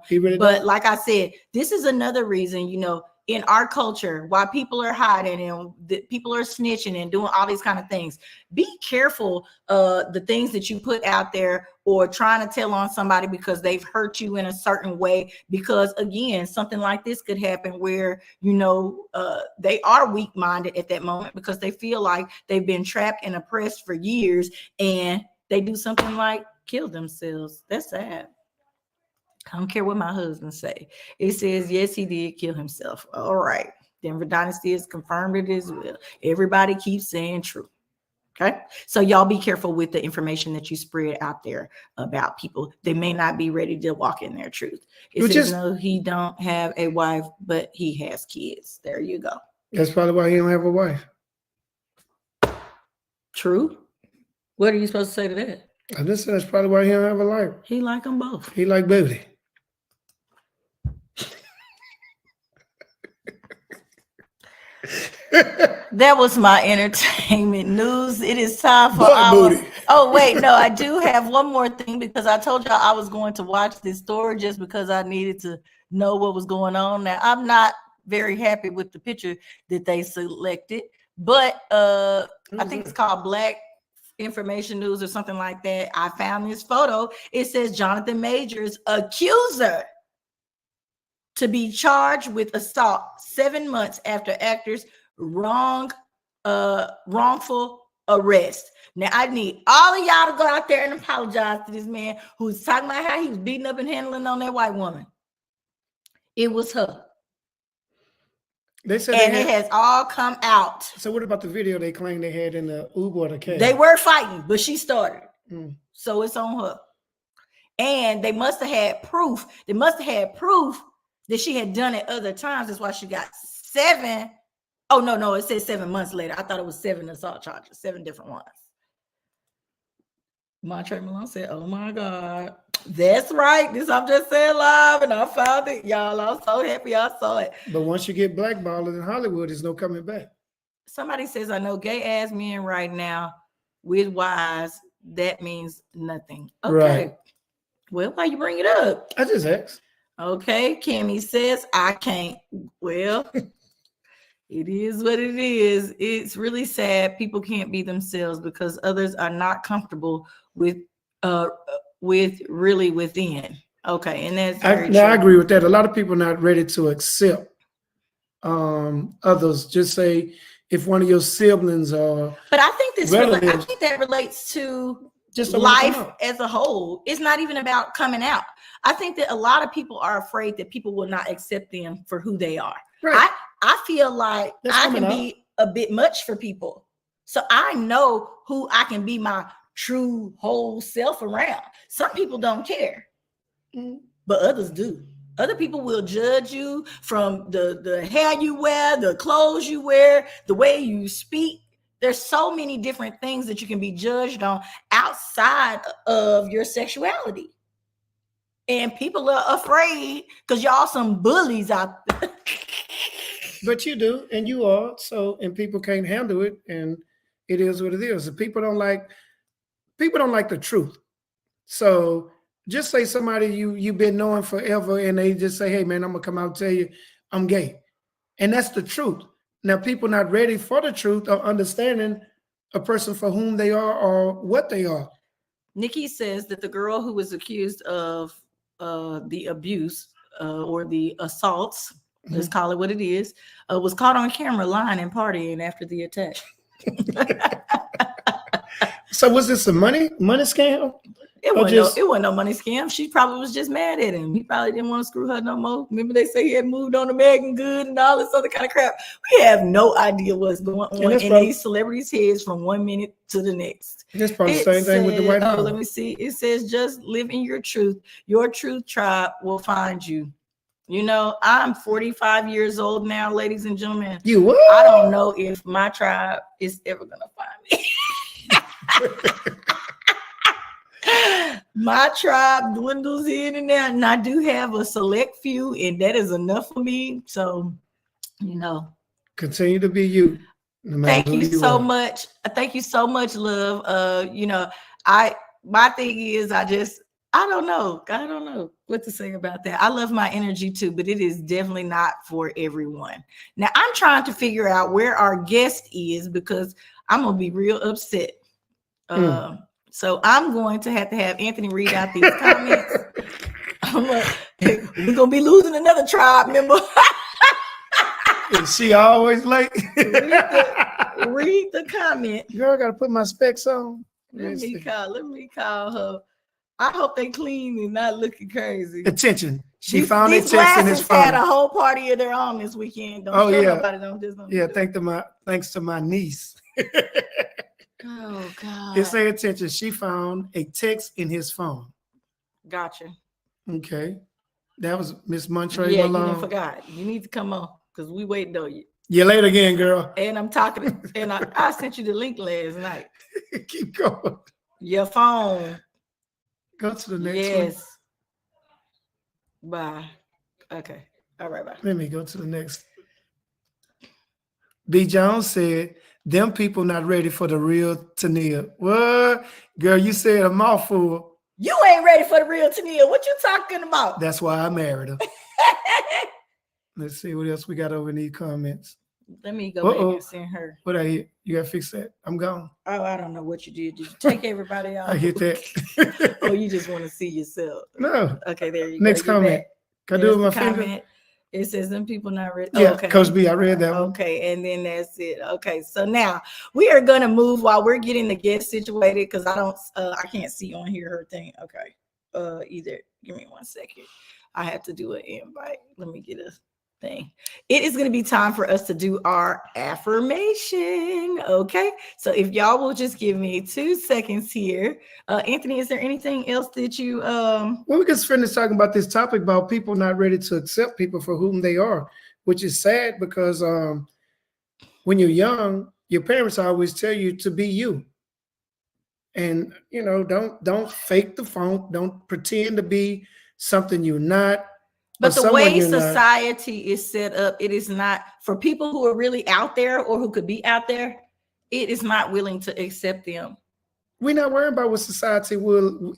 He really but does? like I said, this is another reason, you know, in our culture, why people are hiding and people are snitching and doing all these kind of things. Be careful the things that you put out there or trying to tell on somebody because they've hurt you in a certain way. Because again, something like this could happen where, you know, they are weak-minded at that moment because they feel like they've been trapped and oppressed for years, and they do something like kill themselves. That's sad. I don't care what my husband say. It says, yes, he did kill himself. All right. Denver Dynasty has confirmed it as well. Everybody keeps saying true. Okay. So y'all be careful with the information that you spread out there about people. They may not be ready to walk in their truth. It says, no, he don't have a wife, but he has kids. There you go. That's probably why he don't have a wife. True. What are you supposed to say to that? I just said that's probably why he don't have a life. He like them both. He like booty. That was my entertainment news. It is time for booty. Oh wait, no, I do have one more thing because I told y'all I was going to watch this story just because I needed to know what was going on. Now I'm not very happy with the picture that they selected, but I think it's called Black Information News or something like that. I found this photo. It says Jonathan Majors accuser to be charged with assault 7 months after actor's wrongful arrest. Now I need all of y'all to go out there and apologize to this man who's talking about how he was beating up and handling on that white woman. It was her. They said and it has all come out. So what about the video they claimed they had in the Uber or the cab? They were fighting, but she started. So it's on her. And they must have had proof. They must have had proof that she had done it other times. That's why she got 7. Oh, no, it says 7 months later. I thought it was 7 assault charges, 7 different ones. Montre Malone said, oh my God. That's right. This I'm just saying live, and I found it. Y'all, I'm so happy I saw it. But once you get blackballed in Hollywood, there's no coming back. Somebody says, I know gay ass men right now with wives. That means nothing. Okay. Right. Well, why you bring it up? I just asked. Okay. Kimmy says, I can't. Well, it is what it is. It's really sad. People can't be themselves because others are not comfortable with really within. Okay. And that's very true. I agree with that. A lot of people are not ready to accept others. Just say if one of your siblings are but I think this relatives, I think that relates to just life as a whole. It's not even about coming out. I think that a lot of people are afraid that people will not accept them for who they are. Right. I feel like I can be a bit much for people. So I know who I can be my true whole self around. Some people don't care, but others do. Other people will judge you from the hair you wear, the clothes you wear, the way you speak. There's so many different things that you can be judged on outside of your sexuality. And people are afraid because y'all some bullies out there. But you do, and you are. So, and people can't handle it, and it is what it is. And people don't like the truth. So just say somebody you've been knowing forever, and they just say, hey man, I'm gonna come out and tell you I'm gay. And that's the truth. Now, people not ready for the truth or understanding a person for whom they are or what they are. Nikki says that the girl who was accused of the abuse or the assaults, let's call it what it is, was caught on camera lying and partying after the attack. So was this a money scam? It wasn't no money scam. She probably was just mad at him. He probably didn't want to screw her no more. Remember they say he had moved on to Megan Good and all this other kind of crap. We have no idea what's going on in these celebrities' heads from 1 minute to the next. That's probably the same thing with the white Let me see. It says just live in your truth. Your truth tribe will find you. You know, I'm 45 years old now, ladies and gentlemen. You what? I don't know if my tribe is ever gonna find me. My tribe dwindles in and out, and I do have a select few, and that is enough for me. So, you know, Continue to be you. No matter thank who you so are. much. Thank you so much, love. You know, my thing is I don't know what to say about that. I love my energy too, but it is definitely not for everyone. Now I'm trying to figure out where our guest is because I'm gonna be real upset. So I'm going to have Anthony read out these comments. We're gonna be losing another tribe member. Is she always late? read the comment. Girl, I gotta put my specs on. Let me call her. I hope they clean and not looking crazy. Attention. She found a text in his phone. Had a whole party of their own this weekend. Don't show nobody. Thanks to my niece. Oh God. It say attention. She found a text in his phone. Gotcha. Okay. That was Miss Montre Yeah, Malone. you done forgot. You need to come on because we waiting on you. You're late again, girl. And I'm talking, and I sent you the link last night. Keep going. Your phone. Go to the next one. Bye. Okay. All right, bye. Let me go to the next. B. Jones said, them people not ready for the real Tania. What? Girl, you said a mouthful. You ain't ready for the real Tania. What you talking about? That's why I married her. Let's see what else we got over in these comments. Let me go back and send her. What I hit? You gotta fix that. I'm gone. Oh, I don't know what you did. Did you take everybody out? I hit that. Or you just want to see yourself? No. Okay, there you go. Next comment. Can I do it with my finger? It says them people not ready. Yeah, okay. Coach B, I read that one. Okay, and then that's it. Okay, so now we are gonna move while we're getting the guest situated because I can't see on here her thing. Okay, either give me 1 second. I have to do an invite. Let me get a thing. It is going to be time for us to do our affirmation. Okay, so if y'all will just give me 2 seconds here. Anthony, is there anything else that you well, we can finish talking about this topic about people not ready to accept people for whom they are, which is sad because when you're young, your parents always tell you to be you. And you know, don't fake the funk, don't pretend to be something you're not. But the way society is set up, it is not for people who are really out there or who could be out there. It is not willing to accept them. We're not worrying about what society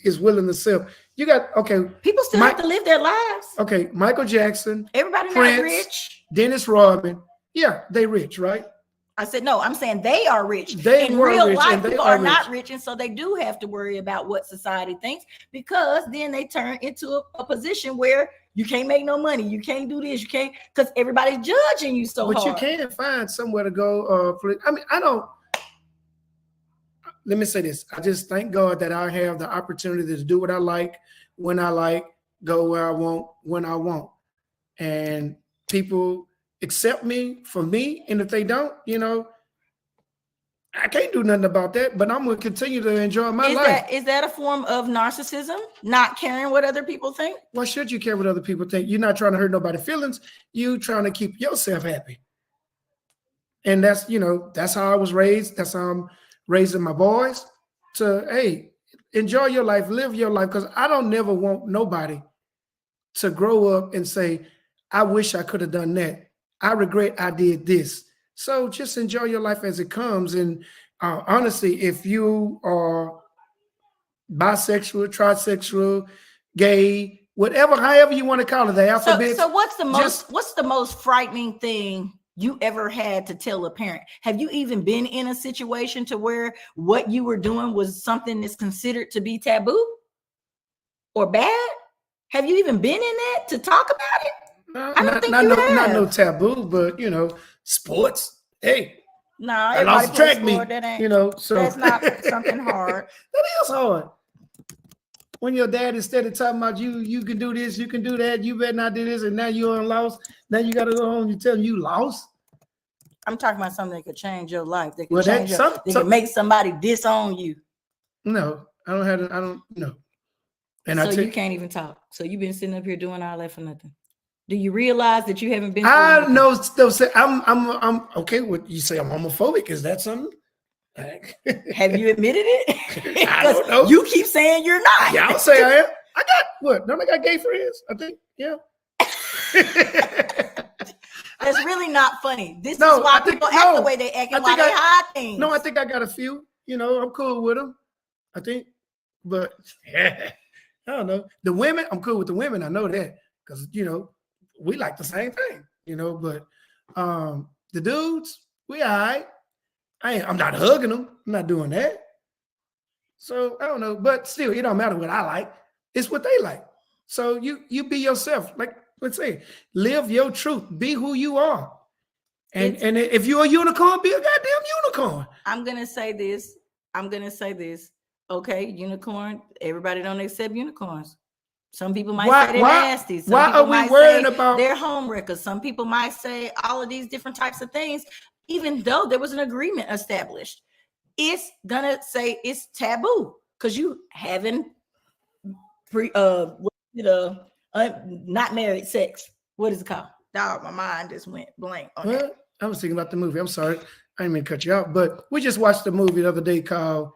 is willing to accept. You got people still have to live their lives. Okay, Michael Jackson, everybody Prince, not rich. Dennis Rodman, yeah, they rich, right? I said no. I'm saying they are rich. They in real life, people are not rich, and so they do have to worry about what society thinks because then they turn into a position where you can't make no money. You can't do this. You can't because everybody's judging you so hard. But you can't find somewhere to go. I mean, I don't. Let me say this. I just thank God that I have the opportunity to do what I like, when I like, go where I want, when I want. And people accept me for me. And if they don't, you know, I can't do nothing about that, but I'm going to continue to enjoy my life. Is that a form of narcissism? Not caring what other people think? Why should you care what other people think? You're not trying to hurt nobody's feelings. You trying to keep yourself happy. And that's, you know, that's how I was raised. That's how I'm raising my boys to, hey, enjoy your life, live your life. Because I don't never want nobody to grow up and say, I wish I could have done that. I regret I did this. So just enjoy your life as it comes. And honestly, if you are bisexual, trisexual, gay, whatever, however you want to call it, the alphabet. So what's the most frightening thing you ever had to tell a parent? Have you even been in a situation to where what you were doing was something that's considered to be taboo or bad? Have you even been in that to talk about it? I don't think you have. Not no taboo, but you know, sports. Hey, I lost track meet. You know, so that's not something hard. That is hard. When your dad is steady talking about you can do this, you can do that, you better not do this, and now you're on lost. Now you got to go home and tell them you lost. I'm talking about something that could change your life. That could can make somebody disown you. No, I don't know. And so you can't even talk. So you've been sitting up here doing all that for nothing. Do you realize that you haven't been? I know. Still say I'm okay with you say I'm homophobic. Is that something? Have you admitted it? I don't know. You keep saying you're not. Yeah, I'll say I am. I got what? Don't I got gay friends? I think. Yeah. That's really not funny. This is why people act the way they act and why they hide things. No, I think I got a few. You know, I'm cool with them. I think, but I don't know. The women, I'm cool with the women. I know that because you know we like the same thing. You know, but the dudes, we all right. I'm not hugging them. I'm not doing that. So I don't know, but still, it don't matter what I like. It's what they like. So you be yourself. Like let's say, live your truth. Be who you are. And if you're a unicorn, be a goddamn unicorn. I'm gonna say this. Okay, unicorn. Everybody don't accept unicorns. Some people might say they're nasty. Why are we worrying about they're home wreckers? Some people might say all of these different types of things, even though there was an agreement established. It's gonna say it's taboo because you haven't not married sex. What is it called? Dog, my mind just went blank on that. I was thinking about the movie. I'm sorry. I didn't mean to cut you out, but we just watched a movie the other day called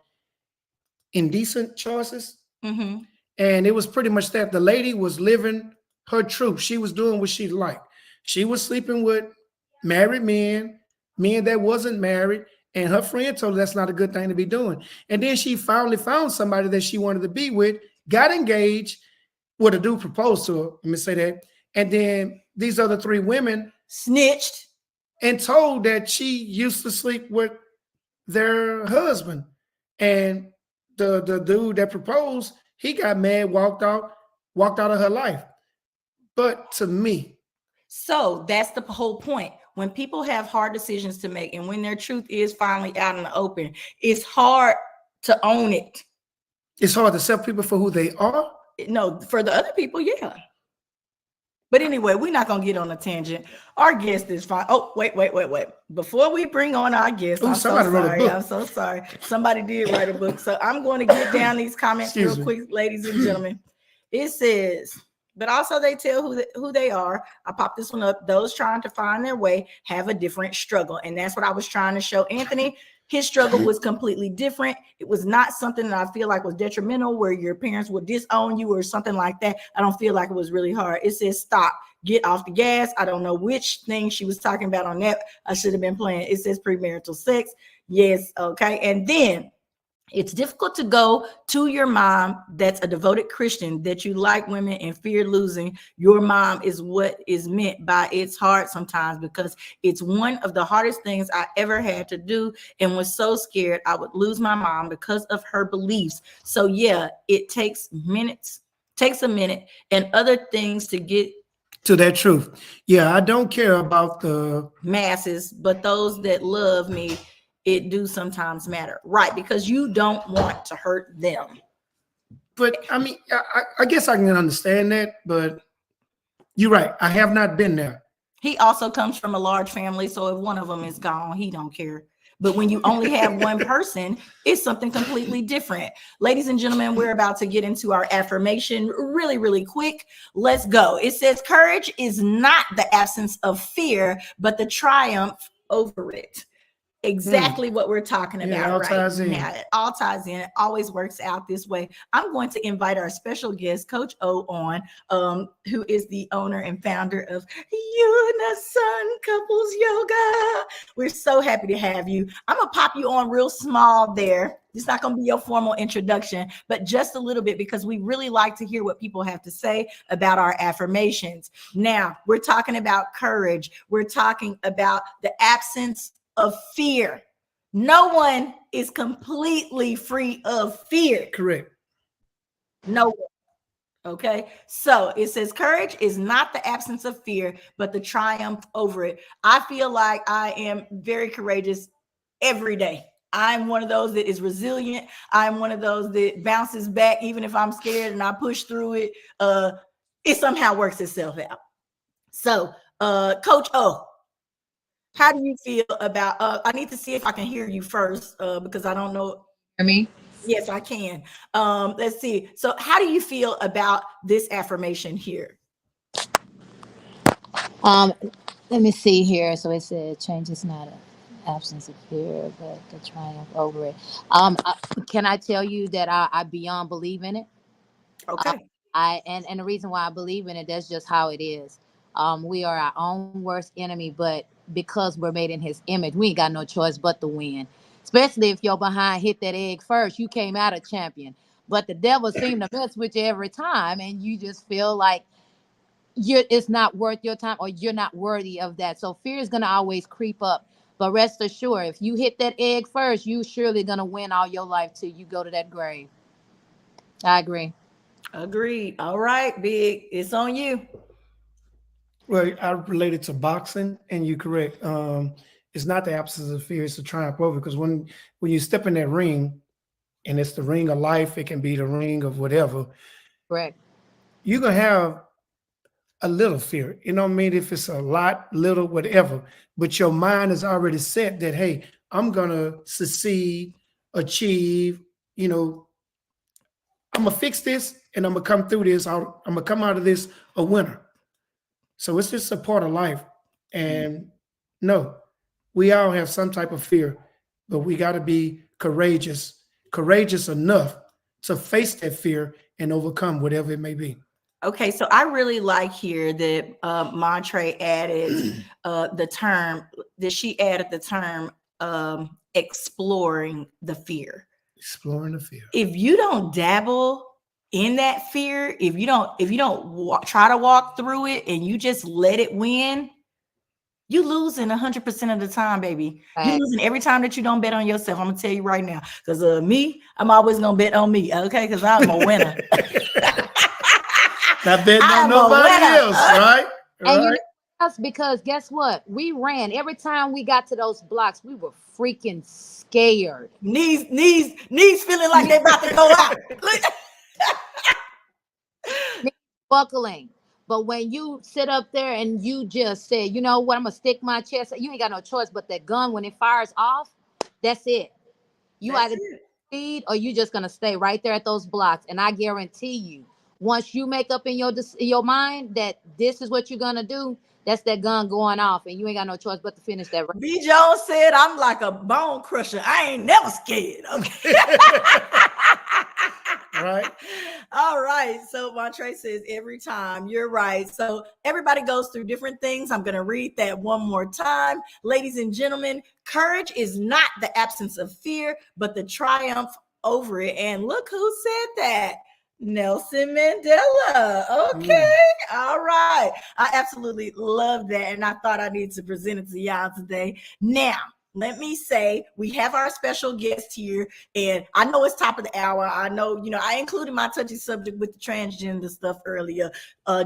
Indecent Choices. Mm-hmm. And it was pretty much that the lady was living her truth. She was doing what she liked. She was sleeping with married men that wasn't married. And her friend told her that's not a good thing to be doing. And then she finally found somebody that she wanted to be with, got engaged. Well, the dude proposed to her. Let me say that. And then these other three women snitched and told that she used to sleep with their husband. And the dude that proposed, he got mad, walked out of her life. But to me. So that's the whole point. When people have hard decisions to make and when their truth is finally out in the open, it's hard to own it. It's hard to accept people for who they are? No, for the other people, yeah. But anyway, we're not going to get on a tangent. Our guest is fine. Oh, wait. Before we bring on our guest, I'm so sorry. Somebody did write a book. So I'm going to get down these comments real quick, ladies and gentlemen. It says, but also they tell who they are. I popped this one up. Those trying to find their way have a different struggle. And that's what I was trying to show Anthony. His struggle was completely different. It was not something that I feel like was detrimental where your parents would disown you or something like that. I don't feel like it was really hard. It says, stop, get off the gas. I don't know which thing she was talking about on that. I should have been playing. It says premarital sex. Yes. Okay. And then it's difficult to go to your mom that's a devoted Christian, that you like women and fear losing your mom is what is meant by it's hard sometimes because it's one of the hardest things I ever had to do and was so scared I would lose my mom because of her beliefs. So yeah, it takes a minute and other things to get to that truth. Yeah, I don't care about the masses, but those that love me, it do sometimes matter, right? Because you don't want to hurt them. But I mean, I guess I can understand that, but you're right. I have not been there. He also comes from a large family, so if one of them is gone, he don't care. But when you only have one person, it's something completely different. Ladies and gentlemen, we're about to get into our affirmation really, really quick. Let's go. It says, courage is not the absence of fear, but the triumph over it. Exactly what we're talking about right now. It all ties in. It always works out this way. I'm going to invite our special guest, Coach O, on, who is the owner and founder of Unison Couples Yoga. We're so happy to have you. I'm going to pop you on real small there. It's not going to be your formal introduction, but just a little bit because we really like to hear what people have to say about our affirmations. Now, we're talking about courage. We're talking about the absence of fear. No one is completely free of fear. Correct. No one. Okay. So it says courage is not the absence of fear, but the triumph over it. I feel like I am very courageous every day. I'm one of those that is resilient. I'm one of those that bounces back, even if I'm scared and I push through it. It somehow works itself out. So, Coach O, how do you feel about, I need to see if I can hear you first because I don't know. Hear me? Yes, I can. Let's see. So how do you feel about this affirmation here? Um, Let me see here. So it said change is not an absence of fear, but the triumph over it. Can I tell you that I beyond believe in it? Um, Okay. and the reason why I believe in it, that's just how it is. We are our own worst enemy, but because we're made in His image, we ain't got no choice but to win. Especially if your behind hit that egg first, you came out a champion. But the devil seemed to mess with you every time, and you just feel like it's not worth your time or you're not worthy of that. So fear is gonna always creep up. But rest assured, if you hit that egg first, you surely gonna win all your life till you go to that grave. I agree. Agreed. All right, Big. It's on you. Well, I related to boxing, and you're correct. It's not the absence of fear; it's the triumph over. Because when you step in that ring, and it's the ring of life, it can be the ring of whatever. Correct. You're gonna have a little fear. You know what I mean? If it's a lot, little, whatever. But your mind is already set that hey, I'm gonna succeed, achieve. You know, I'm gonna fix this, and I'm gonna come through this. I'm gonna come out of this a winner. So it's just a part of life. And no, we all have some type of fear, but we got to be courageous enough to face that fear and overcome whatever it may be. Okay, so I really like here that Montre added the term that she added the term exploring the fear. Exploring the fear. If you don't dabble in that fear, if you don't try to walk through it and you just let it win, you losing 100% of the time, baby. You Right. losing every time that you don't bet on yourself. I'm gonna tell you right now, because me, I'm always gonna bet on me, okay? Because I'm a winner. Not betting on I'm a nobody winner. else, right? And you know Right. us because guess what? We ran every time we got to those blocks. We were freaking scared. Knees feeling like they're about to go out. Buckling. But when you sit up there and you just say, you know what, I'm gonna stick my chest, you ain't got no choice. But that gun, when it fires off, that's it. You That's either it. speed or you just gonna stay right there at those blocks. And I guarantee you, once you make up in your mind that this is what you're gonna do, that's that gun going off, and you ain't got no choice but to finish that. B. Jones said, I'm like a bone crusher. I ain't never scared. Okay. Right. All right. So Montre says every time. You're right. So everybody goes through different things. I'm going to read that one more time. Ladies and gentlemen, courage is not the absence of fear, but the triumph over it. And look who said that. Nelson Mandela. Okay. All right. I absolutely love that. And I thought I needed to present it to y'all today. Now, let me say we have our special guest here, and I know it's top of the hour. I know, I included my touchy subject with the transgender stuff earlier,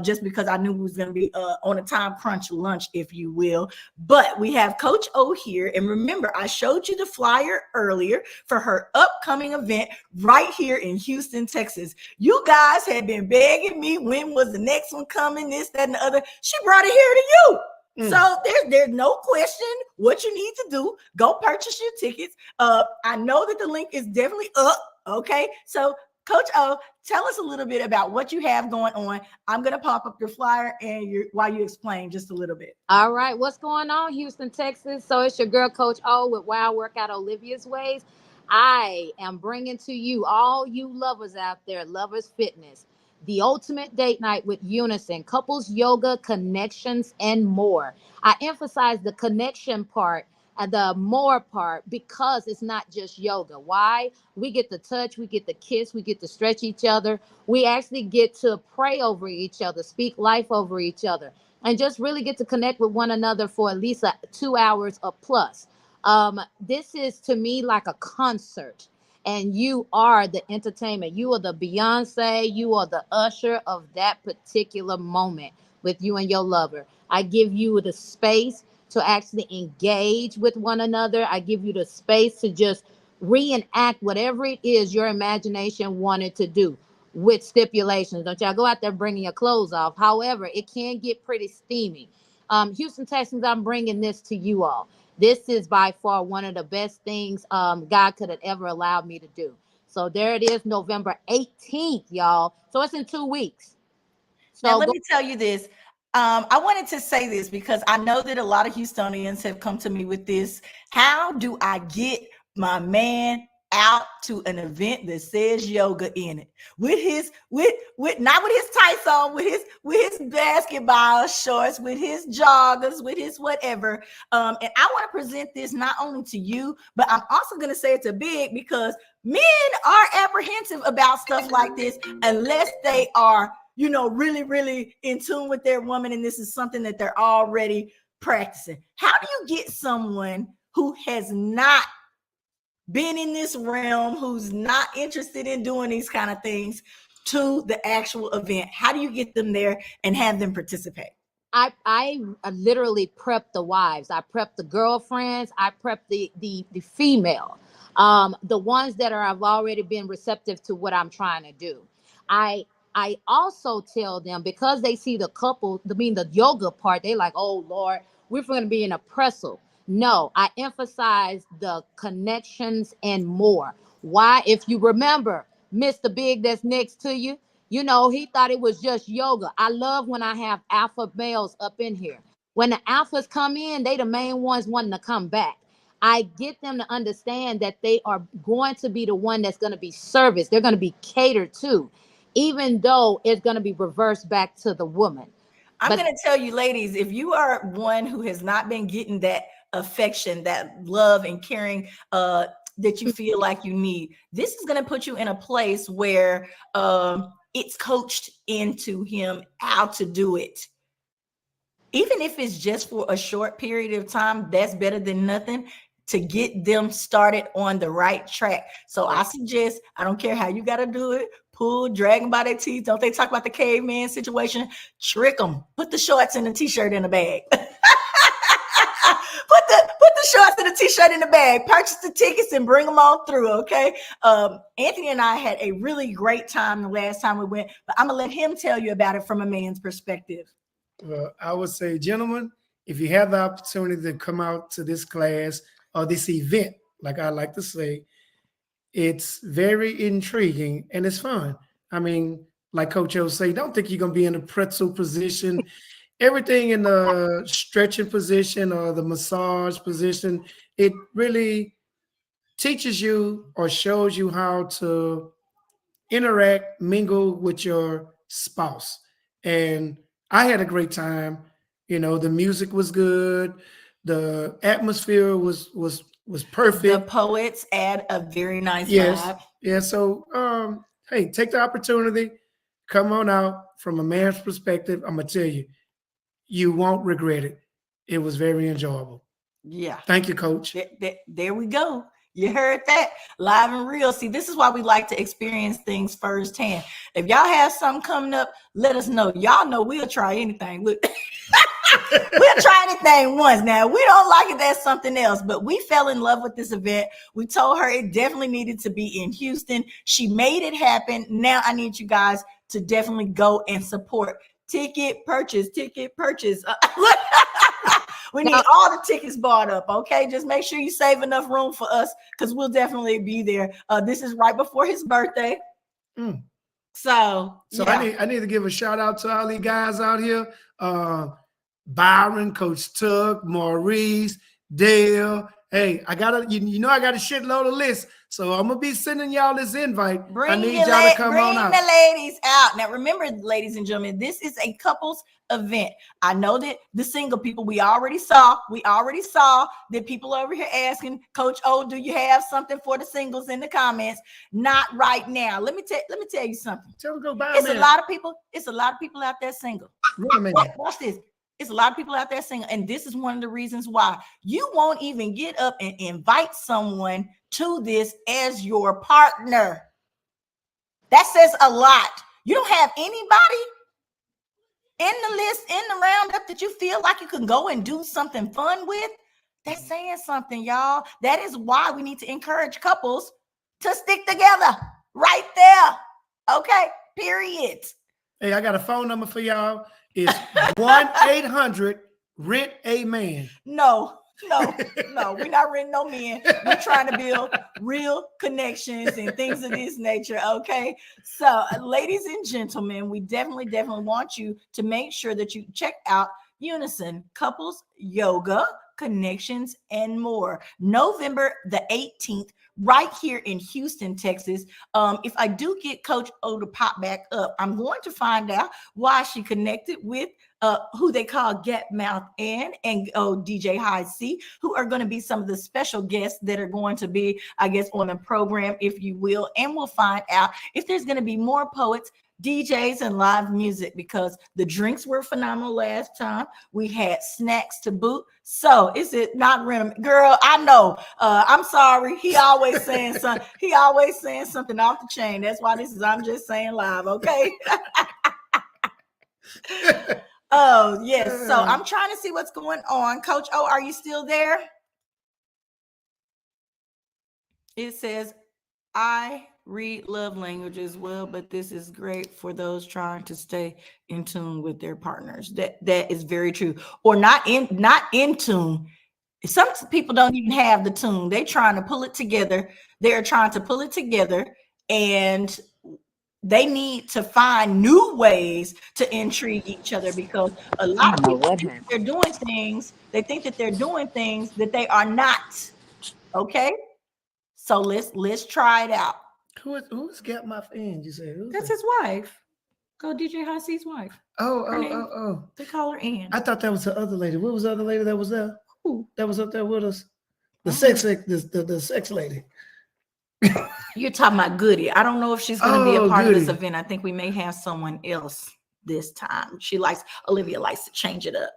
just because I knew we was going to be on a time crunch lunch, if you will. But we have Coach O here, and remember, I showed you the flyer earlier for her upcoming event right here in Houston, Texas. You guys had been begging me when was the next one coming, this, that, and the other. She brought it here to you. So there's no question what you need to do. Go purchase your tickets. I know that the link is definitely up. Okay. So Coach O, tell us a little bit about what you have going on. I'm going to pop up your flyer and while you explain just a little bit. All right, what's going on, Houston, Texas? So it's your girl, Coach O, with Wild Workout Olivia's Ways. I am bringing to you, all you lovers out there, Lovers Fitness, the ultimate date night with Unison, couples yoga, connections, and more. I emphasize the connection part and the more part because it's not just yoga. Why? We get to touch, we get to kiss, we get to stretch each other. We actually get to pray over each other, speak life over each other, and just really get to connect with one another for at least 2 hours or plus. This is to me like a concert, and you are the entertainment. You are the Beyonce. You are the usher of that particular moment with you and your lover. I give you the space to actually engage with one another. I give you the space to just reenact whatever it is your imagination wanted to do with stipulations. Don't y'all go out there bringing your clothes off. However, it can get pretty steamy. Houston, Texans, I'm bringing this to you all. This is by far one of the best things God could have ever allowed me to do. So there it is, November 18th, y'all. So it's in 2 weeks. Now, So let go. me tell you this. I wanted to say this because I know that a lot of Houstonians have come to me with this. How do I get my man out to an event that says yoga in it? With his not with his tights on, with his basketball shorts, with his joggers, with his whatever. And I want to present this not only to you, but I'm also going to say it to Big, because men are apprehensive about stuff like this unless they are, you know, really, really in tune with their woman, and this is something that they're already practicing. How do you get someone who has not been in this realm, who's not interested in doing these kind of things, to the actual event? How do you get them there and have them participate? I literally prep the wives. I prep the girlfriends. I prep the female, the ones that have already been receptive to what I'm trying to do. I also tell them, because they see the couple, the yoga part, they like, oh Lord, we're going to be in a pretzel. No, I emphasize the connections and more. Why? If you remember, Mr. Big that's next to you, you know, he thought it was just yoga. I love when I have alpha males up in here. When the alphas come in, they the main ones wanting to come back. I get them to understand that they are going to be the one that's going to be serviced. They're going to be catered to, even though it's going to be reversed back to the woman. I'm going to tell you, ladies, if you are one who has not been getting that affection, that love and caring that you feel like you need, this is going to put you in a place where it's coached into him how to do it. Even if it's just for a short period of time, that's better than nothing, to get them started on the right track. So I suggest, I don't care how you got to do it, pull, drag them by their teeth. Don't they talk about the caveman situation? Trick them. Put the shorts and the t-shirt in the bag. put the shorts and the t-shirt in the bag. Purchase the tickets and bring them on through, okay? Anthony and I had a really great time the last time we went, but I'm going to let him tell you about it from a man's perspective. Well, I would say, gentlemen, if you have the opportunity to come out to this class or this event, like I like to say, it's very intriguing and it's fun. I mean, like Coach O say, don't think you're going to be in a pretzel position. Everything in the stretching position or the massage position, it really teaches you or shows you how to interact, mingle with your spouse. And I had a great time. You know, the music was good. The atmosphere was perfect. The poets add a very nice vibe. Yeah. So hey, take the opportunity, come on out. From a man's perspective, I'm gonna tell you, you won't regret it. It was very enjoyable. Yeah. Thank you, Coach. There we go. You heard that live and real. See, this is why we like to experience things firsthand. If y'all have something coming up, let us know. Y'all know we'll try anything. Look, we'll try anything once. Now, we don't like it, that's something else. But we fell in love with this event. We told her it definitely needed to be in Houston. She made it happen. Now I need you guys to definitely go and support. Ticket purchase. We need all the tickets bought up, okay? Just make sure you save enough room for us, because we'll definitely be there. This is right before his birthday. So yeah. I need to give a shout out to all these guys out here. Byron, Coach Tug, Maurice, Dale. Hey, I got a shitload of lists. So I'm gonna be sending y'all this invite. I need y'all to come on out. Bring the ladies out. Now remember, ladies and gentlemen, this is a couples event. I know that the single people, we already saw that people over here asking, Coach O, do you have something for the singles in the comments? Not right now. Let me tell you something. Tell them go buy It's a lot of people out there single. Watch this. It's a lot of people out there single, and this is one of the reasons why you won't even get up and invite someone to this as your partner. That says a lot. You don't have anybody in the list, in the roundup, that you feel like you can go and do something fun with. That's saying something, y'all. That is why we need to encourage couples to stick together right there. Okay, period. Hey, I got a phone number for y'all. It's 1-800-RENT-A-MAN. No. No, we're not renting no men. We're trying to build real connections and things of this nature. Okay. So, ladies and gentlemen, we definitely want you to make sure that you check out Unison Couples Yoga, Connections, and more. November the 18th, right here in Houston, Texas. If I do get Coach O to pop back up, I'm going to find out why she connected with who they call Get Mouth and DJ High C, who are going to be some of the special guests that are going to be, I guess, on the program, if you will. And we'll find out if there's going to be more poets, DJs, and live music, because the drinks were phenomenal last time. We had snacks to boot. So is it not random? Girl, I know. I'm sorry. He always saying something. He always saying something off the chain. That's why this is I'm Just Saying Live, okay? Oh, yes. So I'm trying to see what's going on. Coach O, are you still there? It says, I read love languages well, but this is great for those trying to stay in tune with their partners. That is very true. Or not in tune. Some people don't even have the tune. They're trying to pull it together. They're trying to pull it together, and they need to find new ways to intrigue each other, because a lot of people think they're doing things. They think that they're doing things that they are not. Okay, so let's try it out. Who's got my fan? You say That's his wife. Go DJ High C's wife. Oh. They call her Ann. I thought that was the other lady. What was the other lady that was there? Who? That was up there with us? The sex lady. You're talking about Goody. I don't know if she's going to be a part Goody. of this event. I think we may have someone else this time. Olivia likes to change it up.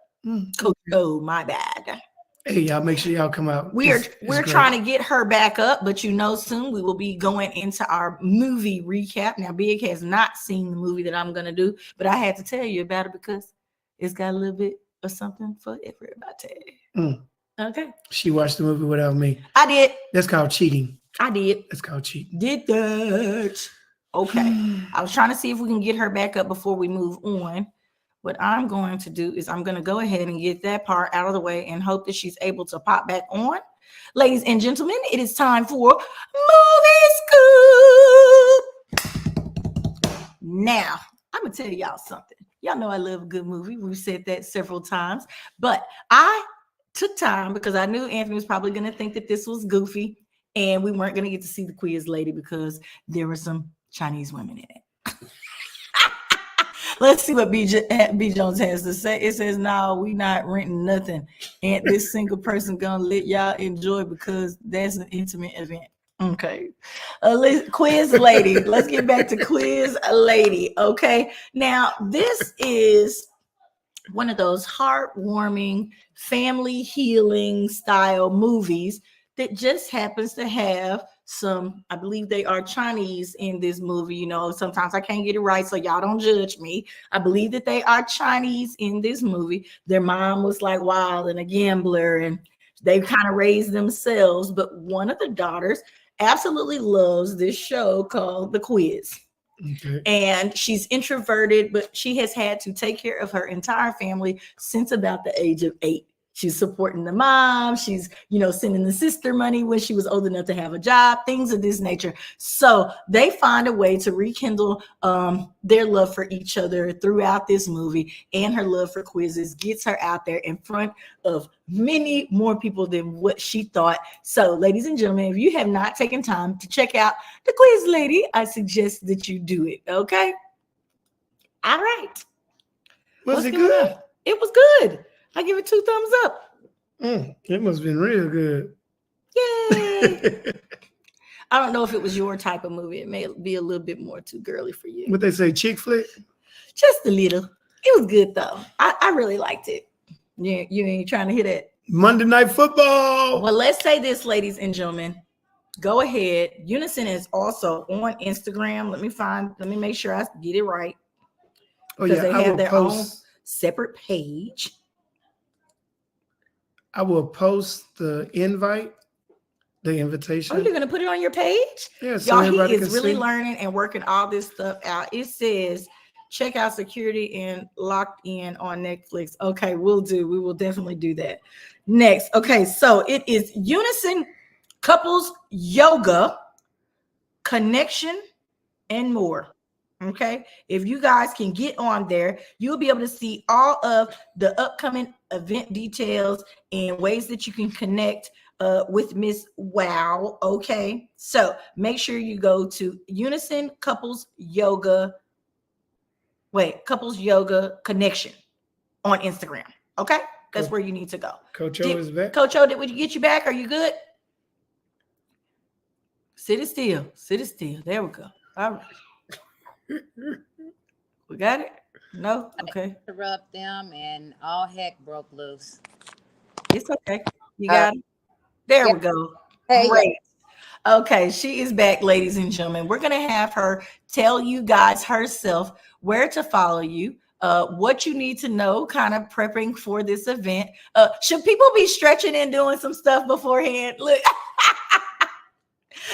Coach O, my bad. Hey, y'all, make sure y'all come out. We're trying to get her back up, but soon we will be going into our movie recap. Now, Big has not seen the movie that I'm going to do, but I had to tell you about it because it's got a little bit of something for everybody. Okay. She watched the movie without me. I did. That's called cheating. I did. That's called cheating. Did that. Okay. I was trying to see if we can get her back up before we move on. What I'm going to do is I'm going to go ahead and get that part out of the way and hope that she's able to pop back on. Ladies and gentlemen, it is time for Movie Scoop. Now, I'm going to tell y'all something. Y'all know I love a good movie. We've said that several times, but I took time because I knew Anthony was probably going to think that this was goofy and we weren't going to get to see the quiz lady because there were some Chinese women in it. Let's see what B. Jones has to say. It says, no, we not renting nothing. And this single person gonna let y'all enjoy because that's an intimate event. Okay. Quiz lady. Let's get back to quiz lady. Okay. Now, this is one of those heartwarming, family healing style movies that just happens to have some, I believe they are Chinese in this movie. Sometimes I can't get it right, so y'all don't judge me. I believe that they are Chinese in this movie. Their mom was like wild and a gambler, and they kind of raised themselves. But one of the daughters absolutely loves this show called The Quiz. Okay. And she's introverted, but she has had to take care of her entire family since about the age of 8. She's supporting the mom. She's, sending the sister money when she was old enough to have a job, things of this nature. So they find a way to rekindle their love for each other throughout this movie, and her love for quizzes gets her out there in front of many more people than what she thought. So, ladies and gentlemen, if you have not taken time to check out The Quiz Lady, I suggest that you do it. Okay. All right. Was it good? It was good. I give it 2 thumbs up. It must have been real good. Yay. I don't know if it was your type of movie. It may be a little bit more too girly for you. What they say, chick flick? Just a little. It was good, though. I really liked it. Yeah, you ain't trying to hear that. Monday Night Football. Well, let's say this, ladies and gentlemen. Go ahead. Unison is also on Instagram. Let me make sure I get it right. Because they have their own separate page. I will post the invitation. Oh, you're going to put it on your page? Yeah, so y'all, he is really see. learning and working all this stuff out. It says check out Security and Locked In on Netflix. Okay, we'll do. We will definitely do that. Next. Okay, so it is Unison Couples Yoga, Connection, and more. Okay, if you guys can get on there, you'll be able to see all of the upcoming event details and ways that you can connect with Miss Wow. Okay, so make sure you go to Unison Couples Yoga. Couples Yoga Connection on Instagram. Okay, that's where you need to go. Coach O is back. Coach O, did we get you back? Are you good? Sit it still. Sit it still. There we go. All right. We got it? No? Okay. Interrupt them and all heck broke loose. It's okay. You got it? There we go. Hey, Great. Okay, she is back, ladies and gentlemen. We're going to have her tell you guys herself where to follow you, what you need to know, kind of prepping for this event. Should people be stretching and doing some stuff beforehand? Look,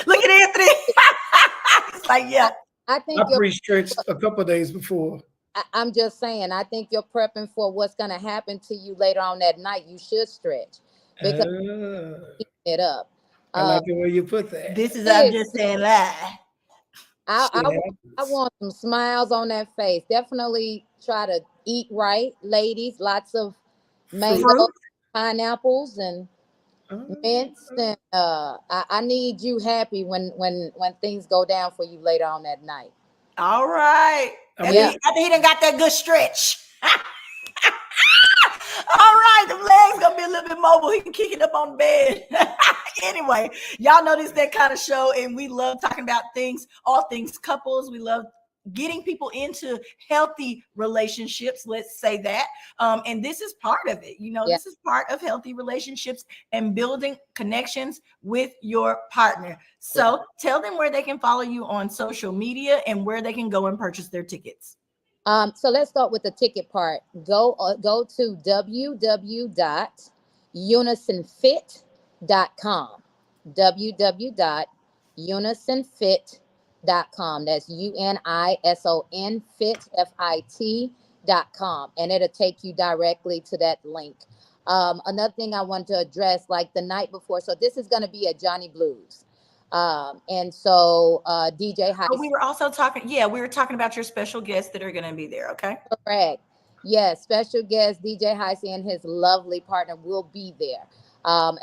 look at Anthony. It's like, yeah. I think I pre-stretched a couple of days before. I'm just saying, I think you're prepping for what's going to happen to you later on that night. You should stretch because it up. I like the way you put that. This is, I'm just saying that. I want some smiles on that face. Definitely try to eat right, ladies. Lots of mangoes, pineapples, and mints. And I need you happy when things go down for you later on that night. All right. After he done got that good stretch. All right, the legs gonna be a little bit mobile. He can kick it up on the bed. Anyway, y'all know this that kind of show, and we love talking about things, all things couples. We love getting people into healthy relationships. Let's say that, and this is part of it. You know, this is part of healthy relationships and building connections with your partner. So tell them where they can follow you on social media and where they can go and purchase their tickets. So let's start with the ticket part. Go to www.unisonfit.com. www.unisonfit.com. That's UNISON FIT.com. And it'll take you directly to that link. Another thing I want to address, like the night before. So this is going to be at Johnny Blues. And so DJ Heist. We were also talking, we were talking about your special guests that are going to be there. Okay. Correct. Yes, special guest DJ Heist and his lovely partner will be there.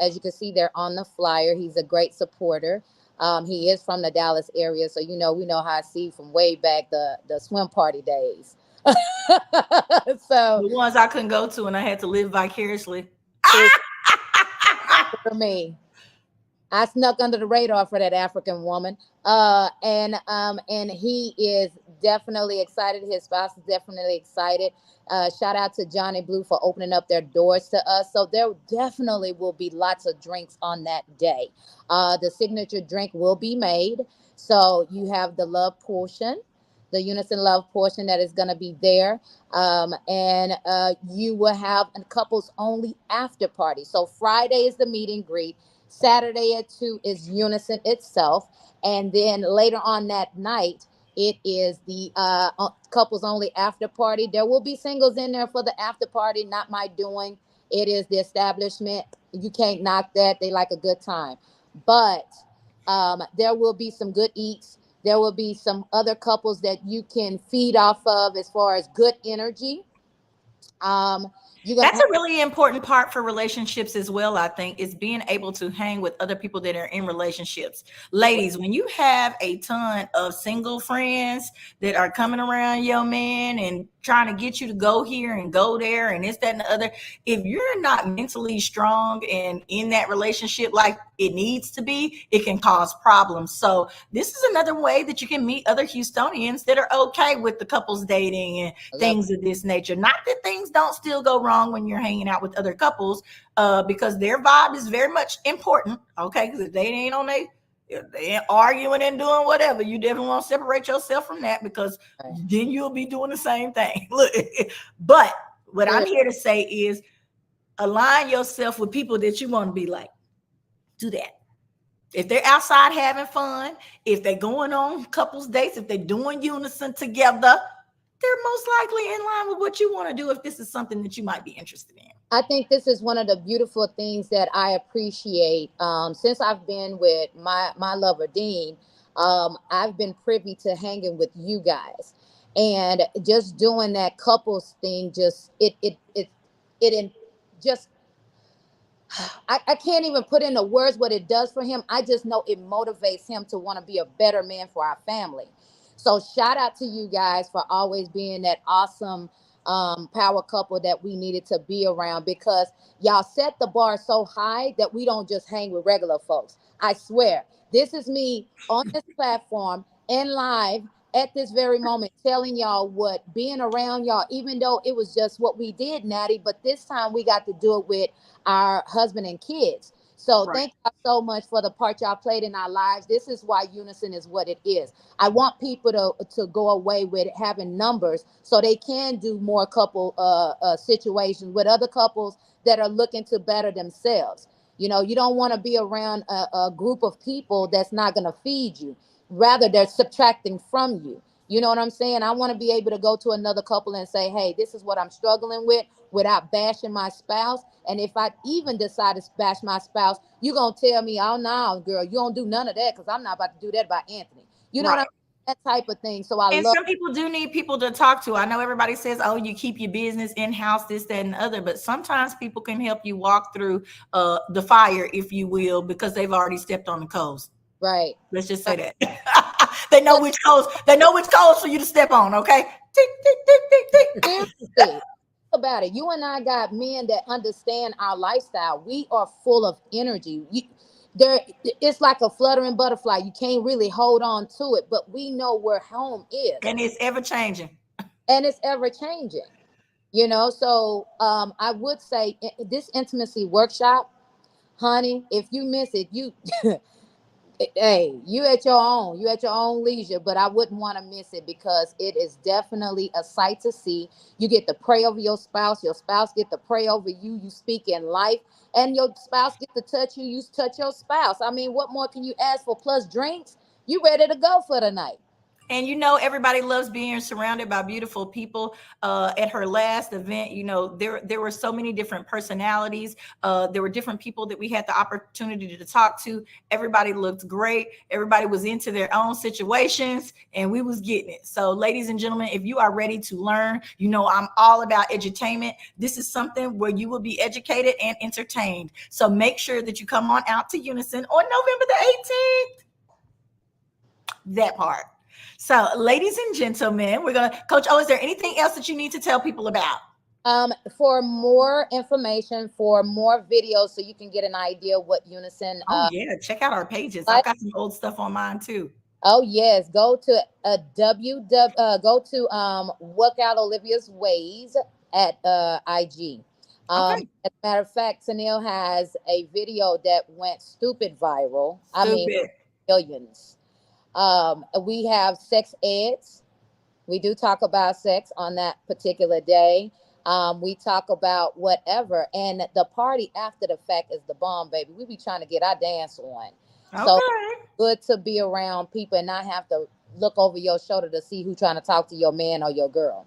As you can see, they're on the flyer. He's a great supporter. He is from the Dallas area, so we know how I see from way back the swim party days. So the ones I couldn't go to, and I had to live vicariously. For me, I snuck under the radar for that African woman. And he is definitely excited. His spouse is definitely excited. Shout out to Johnny Blue for opening up their doors to us. So there definitely will be lots of drinks on that day. The signature drink will be made. So you have the love portion, the Unison Love portion that is going to be there. And you will have a couples only after party. So Friday is the meet and greet. Saturday at 2 is Unison itself. And then later on that night, it is the couples only after party. There will be singles in there for the after party, not my doing. It is the establishment. You can't knock that. They like a good time. But there will be some good eats. There will be some other couples that you can feed off of as far as good energy. That's a really important part for relationships as well, I think, is being able to hang with other people that are in relationships. Ladies, when you have a ton of single friends that are coming around your man and trying to get you to go here and go there and this, that, and the other, if you're not mentally strong and in that relationship like it needs to be, it can cause problems. So this is another way that you can meet other Houstonians that are okay with the couples dating and things of this nature. Not that things don't still go wrong when you're hanging out with other couples, because their vibe is very much important. Okay, because if they ain't on if they ain't arguing and doing whatever, you definitely want to separate yourself from that, because then you'll be doing the same thing. Look, but what I'm here to say is align yourself with people that you want to be like. Do that. If they're outside having fun, if they're going on couples dates, if they're doing Unison together, they're likely in line with what you want to do if this is something that you might be interested in. I think this is one of the beautiful things that I appreciate. Since I've been with my lover Dean, I've been privy to hanging with you guys, and just doing that couples thing. Just just I can't even put into words what it does for him. I just know it motivates him to want to be a better man for our family. So shout out to you guys for always being that awesome power couple that we needed to be around, because y'all set the bar so high that we don't just hang with regular folks. I swear, this is me on this platform and live at this very moment telling y'all what being around y'all, even though it was just what we did, Natty, but this time we got to do it with our husband and kids. So thank y'all so much for the part y'all played in our lives. This is why Unison is what it is. I want people to go away with having numbers so they can do more couple situations with other couples that are looking to better themselves. You know, you don't want to be around a group of people that's not going to feed you. Rather, they're subtracting from you. You know what I'm saying? I want to be able to go to another couple and say, hey, this is what I'm struggling with, without bashing my spouse. And if I even decide to bash my spouse, you're going to tell me, oh, no, girl, you don't do none of that, because I'm not about to do that by Anthony. You know what I mean? That type of thing. So and some people do need people to talk to. I know everybody says, oh, you keep your business in-house, this, that, and the other, but sometimes people can help you walk through the fire, if you will, because they've already stepped on the coals. Right. Let's just say that. They know which coals for you to step on, okay? Tick, tick, tick, tick, tick. Seriously. About it. You and I got men that understand our lifestyle. We are full of energy. It's like a fluttering butterfly. You can't really hold on to it, but we know where home is. And it's ever changing. You know, so I would say this intimacy workshop, honey, if you miss it, hey, you at your own leisure, but I wouldn't want to miss it, because it is definitely a sight to see. You get to pray over your spouse get to pray over you, you speak in life, and your spouse get to touch you, you touch your spouse. I mean, what more can you ask for? Plus drinks, you ready to go for the night. And you know, everybody loves being surrounded by beautiful people. At her last event, you know, there were so many different personalities. There were different people that we had the opportunity to talk to. Everybody looked great. Everybody was into their own situations, and we was getting it. So, ladies and gentlemen, if you are ready to learn, you know, I'm all about edutainment. This is something where you will be educated and entertained. So make sure that you come on out to Unison on November the 18th. That part. So, ladies and gentlemen, Coach O, is there anything else that you need to tell people about? For more information, for more videos, so you can get an idea what Unison. Yeah, check out our pages. I've got some old stuff on mine too. Oh yes, go to Workout Olivia's Ways at IG. Okay. As a matter of fact, Tanil has a video that went stupid viral. I mean, millions. We have sex eds. We do talk about sex on that particular day. We talk about whatever, and the party after the fact is the bomb, baby. We be trying to get our dance on. Okay. So good to be around people and not have to look over your shoulder to see who's trying to talk to your man or your girl.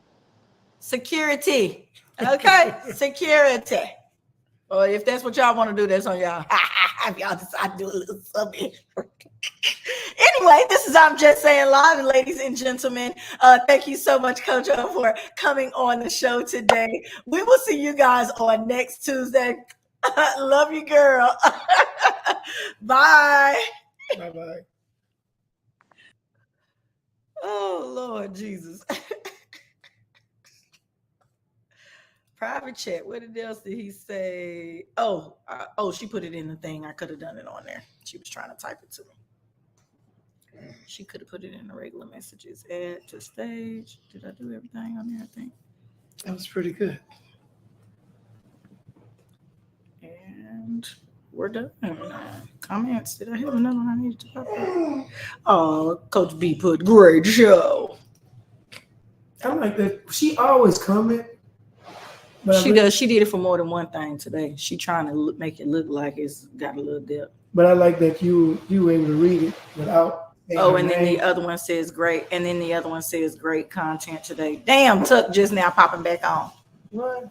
Security. Okay. Security. Or if that's what y'all want to do, that's on y'all. If y'all decide to do a little something. Anyway, this is I'm Just Saying Live, ladies and gentlemen. Thank you so much, Coach O, for coming on the show today. We will see you guys on next Tuesday. Love you, girl. Bye. Bye-bye. Oh, Lord Jesus. Private chat. What else did he say? Oh, she put it in the thing. I could have done it on there. She was trying to type it to me. She could have put it in the regular messages. Add to stage. Did I do everything on there? I think that was pretty good. And we're done. Comments. Did I have another one I needed to pop up? Oh, Coach B put great show. I like that. She always comment. She does. She did it for more than one thing today. She trying to make it look like it's got a little depth. But I like that you were able to read it without Oh, and then the other one says great. And then the other one says great content today. Damn, Tuck just now popping back on. What?